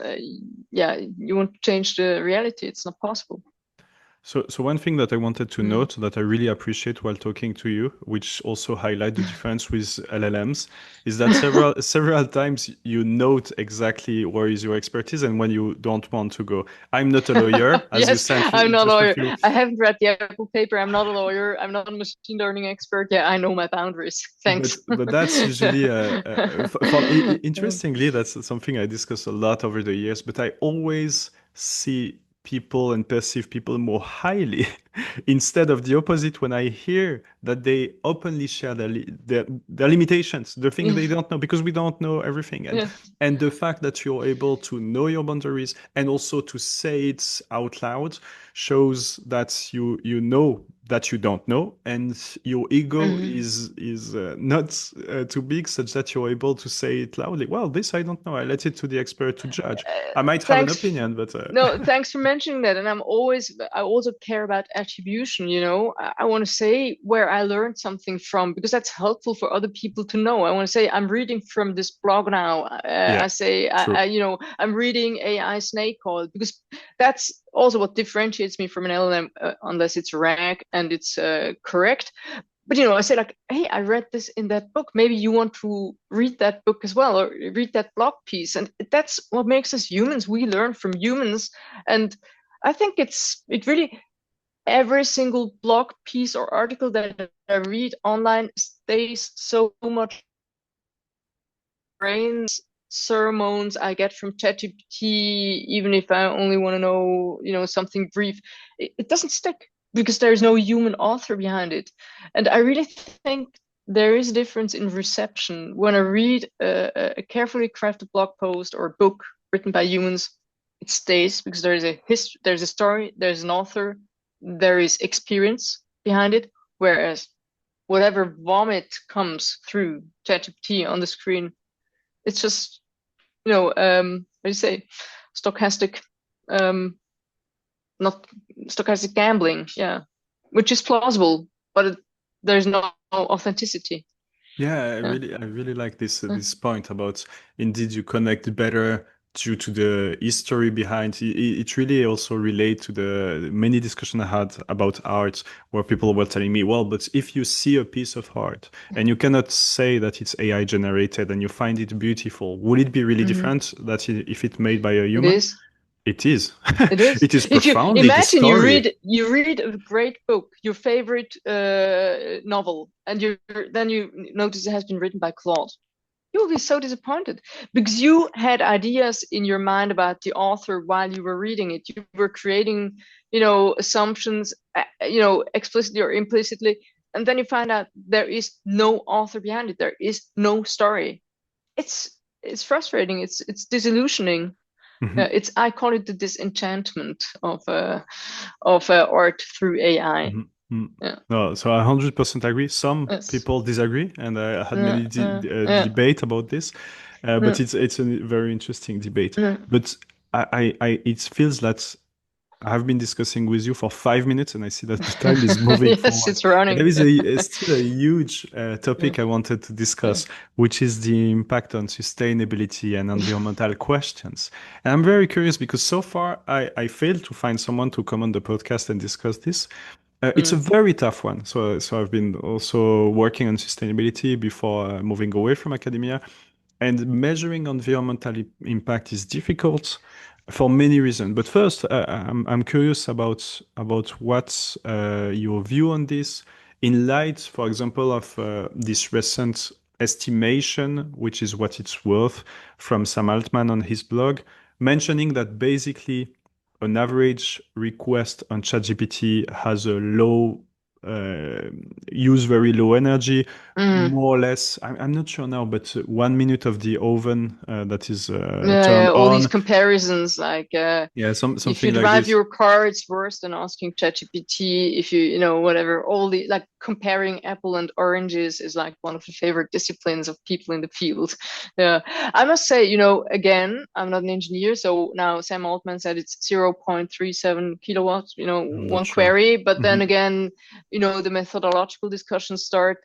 yeah, you want to change the reality. It's not possible. So one thing that I wanted to Mm. note that I really appreciate while talking to you, which also highlight the difference with LLMs, is that several times you note exactly where is your expertise and when you don't want to go. I'm not a lawyer, as you Yes, sent I'm not a just a lawyer. few. I haven't read the Apple paper. I'm not a lawyer. I'm not a machine learning expert. Yeah, I know my boundaries. Thanks. But that's usually interestingly, that's something I discuss a lot over the years. But I always see people and perceive people more highly instead of the opposite when I hear that they openly share their limitations, the things they don't know, because we don't know everything. Yeah. And the fact that you're able to know your boundaries and also to say it out loud shows that you know that you don't know, and your ego Mhm. is not too big, such that you're able to say it loudly. Well, this I don't know. I let it to the expert to judge. I might have an Thanks. opinion, but No, thanks for mentioning that. And I also care about attribution, I want to say where I learned something from because that's helpful for other people to know. I want to say I'm reading from this blog now. yeah, I say, true. I'm reading AI Snake Oil because that's also what differentiates me from an LLM, unless it's RAG and it's correct. But I say like, hey, I read this in that book. Maybe you want to read that book as well, or read that blog piece. And that's what makes us humans. We learn from humans. And I think it really every single blog piece or article that I read online stays so much brains sermons I get from ChatGPT, even if I only want to know, something brief, it doesn't stick because there is no human author behind it. And I really think there is a difference in reception when I read a carefully crafted blog post or a book written by humans. It stays because there is a history, there's a story, there's an author, there is experience behind it. Whereas whatever vomit comes through ChatGPT on the screen, it's just what do you say, stochastic, um not stochastic gambling, yeah, which is plausible, but there's no authenticity. Yeah, Yeah. I really like Mm. this point about indeed you connect better due to the history behind it. It really also relate to the many discussion I had about art where people were telling me, well, but if you see a piece of art and you cannot say that it's AI generated and you find it beautiful, would it be really Mhm. different that if it's made by a It human? is. It is. It is. It is If you profoundly the imagine story. you read a great book, your favorite novel, and then you notice it has been written by Claude, you will be so disappointed because you had ideas in your mind about the author while you were reading it. You were creating, assumptions, explicitly or implicitly, and then you find out there is no author behind it. There is no story. It's frustrating. It's disillusioning. Mhm. It's I call it the disenchantment of art through AI. Mhm. Mm. Yeah. No, so I 100% agree. Some Yes. people disagree, and I had Yeah. many Yeah. debate about this. Yeah. But it's a very interesting debate. Yeah. But it feels that I have been discussing with you for 5 minutes, and I see that the time is moving Yes, forward. it's And there running. is still a huge topic I wanted to discuss, which is the impact on sustainability and environmental questions. And I'm very curious because so far I failed to find someone to come on the podcast and discuss this. It's a Mm, very tough one. So I've been also working on sustainability before moving away from academia. And measuring environmental impact is difficult for many reasons. But first, I'm curious about what's your view on this in light, for example, of this recent estimation, which is what it's worth, from Sam Altman on his blog, mentioning that basically an average request on ChatGPT has a low uh, use very low energy, mm. more or less. I'm not sure now, but 1 minute of the oven that is turned All these on. comparisons, like Yeah, if you something like drive this. your car, it's worse than asking ChatGPT. If you know, whatever, all the like comparing apple and oranges is like one of the favorite disciplines of people in the field. Yeah, I must say, again, I'm not an engineer, so now Sam Altman said it's 0.37 kilowatts, I'm not one sure. query. But then Mhm. again, the methodological discussions start.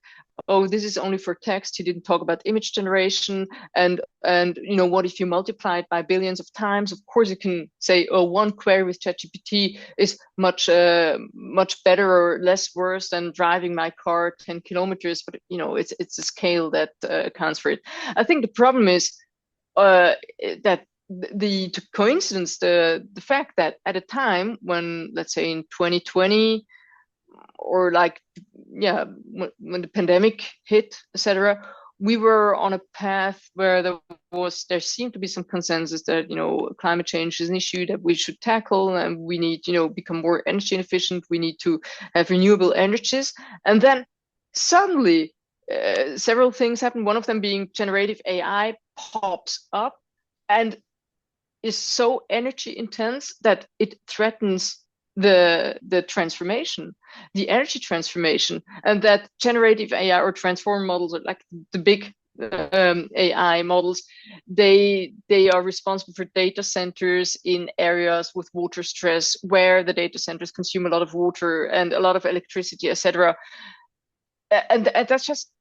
Oh, this is only for text. He didn't talk about image generation, and what if you multiply it by billions of times? Of course you can say, oh, one query with ChatGPT is much better or less worse than driving my car 10 kilometers, but it's a scale that accounts for it. I think the problem is uh, that the coincidence, the fact that at a time when, let's say, in 2020, or like, yeah, when the pandemic hit, etc., we were on a path where there seemed to be some consensus that climate change is an issue that we should tackle, and we need become more energy efficient. We need to have renewable energies, and then suddenly several things happen. One of them being generative AI pops up and is so energy intense that it threatens the transformation, the energy transformation, and that generative AI or transformer models, are like the big AI models, they are responsible for data centers in areas with water stress, where the data centers consume a lot of water and a lot of electricity, etc. And that's just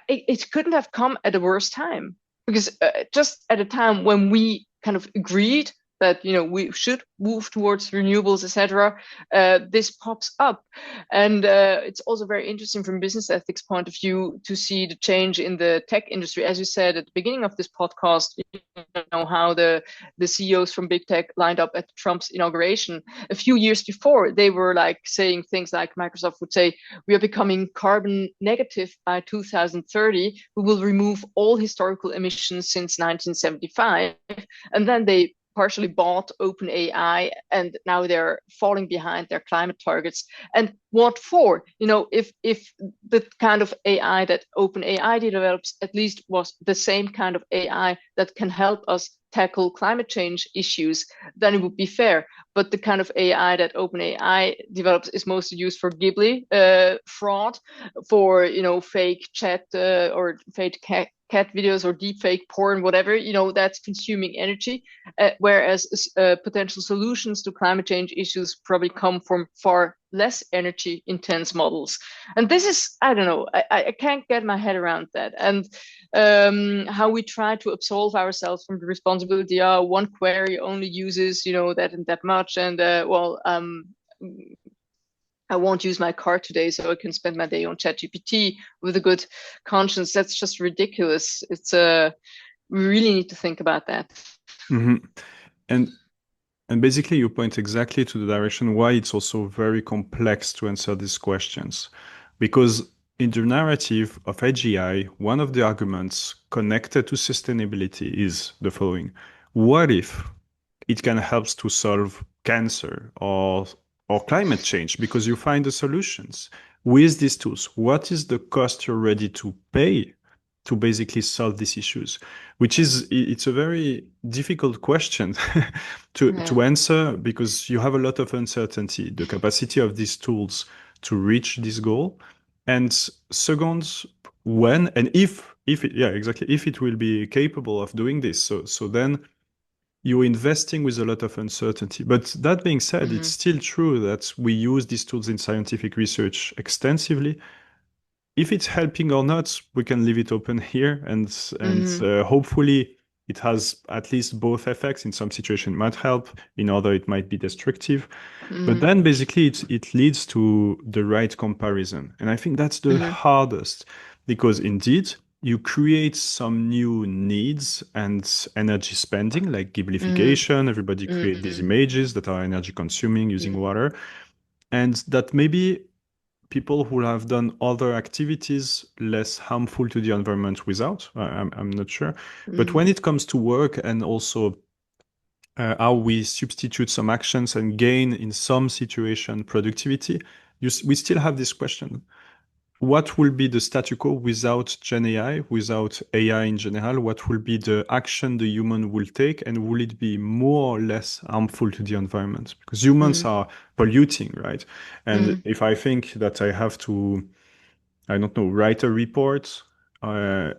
it couldn't have come at a worse time, because just at a time when we kind of agreed that we should move towards renewables, etc., this pops up. And it's also very interesting from business ethics point of view to see the change in the tech industry. As you said at the beginning of this podcast, how the CEOs from big tech lined up at Trump's inauguration. A few years before, they were like saying things like Microsoft would say, we are becoming carbon negative by 2030. We will remove all historical emissions since 1975. And then they partially bought OpenAI, and now they're falling behind their climate targets. And what for? If the kind of AI that OpenAI develops at least was the same kind of AI that can help us tackle climate change issues, then it would be fair. But the kind of AI that OpenAI develops is mostly used for Ghibli fraud, for fake chat or fake cat videos or deep fake porn, whatever. That's consuming energy, whereas potential solutions to climate change issues probably come from far less energy intense models. And this is, I don't know, I can't get my head around that. And how we try to absolve ourselves from the responsibility. One query only uses that and that much, and I won't use my car today, so I can spend my day on ChatGPT with a good conscience. That's just ridiculous. We really need to think about that. Mhm. And and basically, you point exactly to the direction why it's also very complex to answer these questions. Because in the narrative of AGI, one of the arguments connected to sustainability is the following. What if it can help to solve cancer or climate change because you find the solutions with these tools? What is the cost you're ready to pay to basically solve these issues? Which is it's a very difficult question Yeah. to answer because you have a lot of uncertainty, the capacity of these tools to reach this goal, and second, when and if it, yeah, exactly, if it will be capable of doing this. So then you're investing with a lot of uncertainty. But that being said, it's Mm-hmm. still true that we use these tools in scientific research extensively. If it's helping or not, we can leave it open here, and Mm-hmm. hopefully it has at least both effects. In some situation, it might help; in other, it might be destructive. But Mm-hmm. then basically, it leads to the right comparison, and I think that's the Mm-hmm. hardest because indeed you create some new needs and energy spending, like gamification. Everybody create these Mm-hmm. images that are energy consuming using Mm-hmm. water, and that maybe people who have done other activities less harmful to the environment without. I'm not sure. But when Mm-hmm. it comes to work and also how we substitute some actions and gain in some situation productivity, we still have this question. What will be the statu quo without Gen AI, without AI in general? What will be the action the human will take, and will it be more or less harmful to the environment? Because humans Mm-hmm. are polluting, right? And Mm-hmm. if I think that I have to, I don't know, write a report, uh,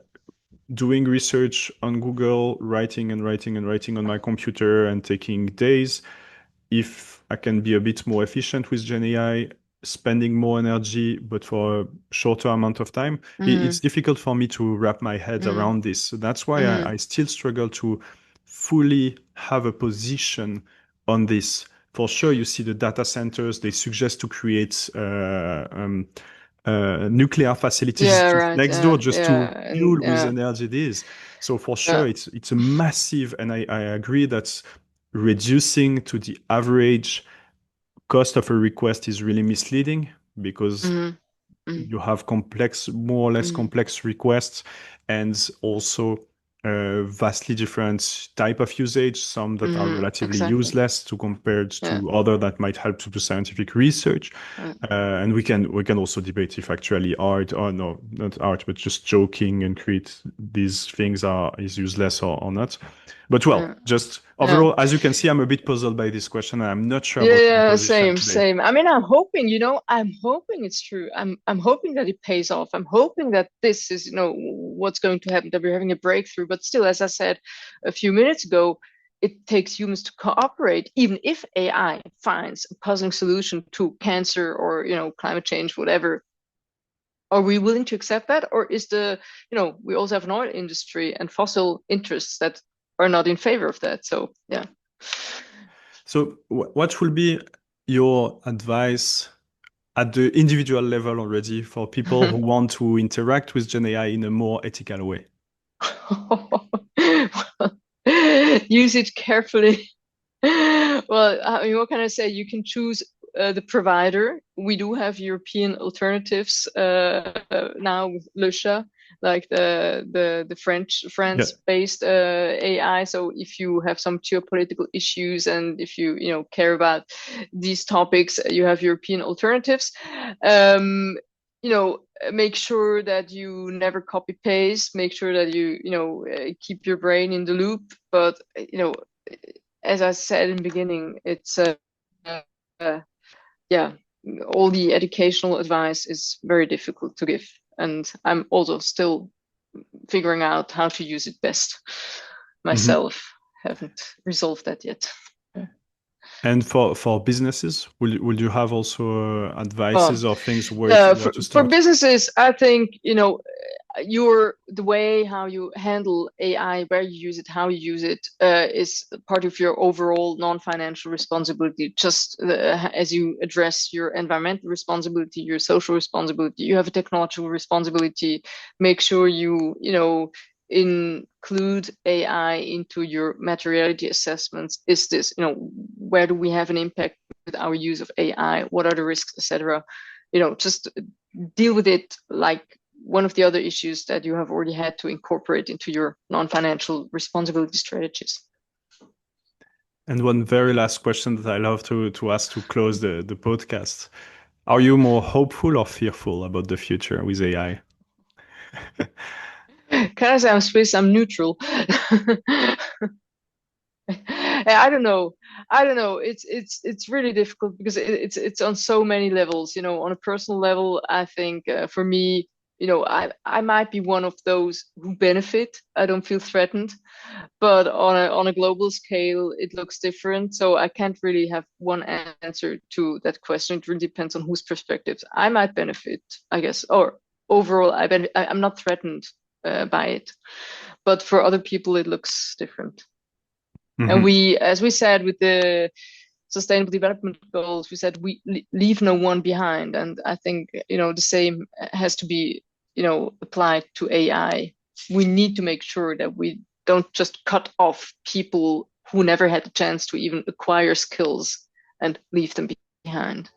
doing research on Google, writing and writing and writing on my computer and taking days, if I can be a bit more efficient with Gen AI, spending more energy, but for a shorter amount of time, it's Mm-hmm. difficult for me to wrap my head Mm-hmm. around this. So that's why Mm-hmm. I still struggle to fully have a position on this. For sure, you see the data centers, they suggest to create nuclear facilities Yeah, just right. next door Yeah, just yeah, to and fuel with yeah, energy this. So for yeah. sure, it's a massive, and I agree that reducing to the average cost of a request is really misleading because Mm-hmm. Mm-hmm. you have complex, more or less Mm-hmm. complex requests, and also vastly different type of usage. Some that are Mm-hmm. relatively Exactly. useless to compared Yeah. to other that might help to do scientific research. Uh, And we can also debate if actually art or no, not art, but just joking and create these things is useless or not. But well, yeah. just Yeah. overall, as you can see, I'm a bit puzzled by this question, and I'm not sure Yeah, about my yeah, position same, today. same. I mean, I'm hoping, I'm hoping it's true. I'm hoping that it pays off. I'm hoping that this is, what's going to happen, that we're having a breakthrough. But still, as I said a few minutes ago, it takes humans to cooperate. Even if AI finds a puzzling solution to cancer or, climate change, whatever, are we willing to accept that? Or is we also have an oil industry and fossil interests that are not in favor of that. So, yeah. So, what will be your advice at the individual level already for people who want to interact with Gen AI in a more ethical way? Well, use it carefully. Well, I mean, what can I say? You can choose the provider. We do have European alternatives now with Lusha, like the Yeah. France-based AI. So if you have some geopolitical issues and if you care about these topics, you have European alternatives. Um, make sure that you never copy paste. Make sure that you keep your brain in the loop. But as I said in the beginning, it's uh, yeah, all the educational advice is very difficult to give, and I'm also still figuring out how to use it best Mhm. myself. Haven't resolved that yet. And for businesses, will you have also Well, advices or things yeah, where for, to for start? businesses, I think the way how you handle AI, where you use it, how you use it, is part of your overall non-financial responsibility. Just as you address your environmental responsibility, your social responsibility, you have a technological responsibility. Make sure you include AI into your materiality assessments. Is this, where do we have an impact with our use of AI? What are the risks, etc.? Just deal with it like one of the other issues that you have already had to incorporate into your non-financial responsibility strategies. And one very last question that I love to ask to close the podcast. Are you more hopeful or fearful about the future with AI? Can I say I'm Swiss? I'm neutral. I don't know. I don't know. It's really difficult because it's on so many levels. On a personal level, I think for me, I might be one of those who benefit. I don't feel threatened, but on a global scale, it looks different. So I can't really have one answer to that question. It really depends on whose perspectives. I might benefit, I guess, or overall, I'm not threatened by it, but for other people, it looks different. And Mhm. as we said with the Sustainable Development Goals, we said we leave no one behind, and I think the same has to be applied to AI. We need to make sure that we don't just cut off people who never had the chance to even acquire skills and leave them behind.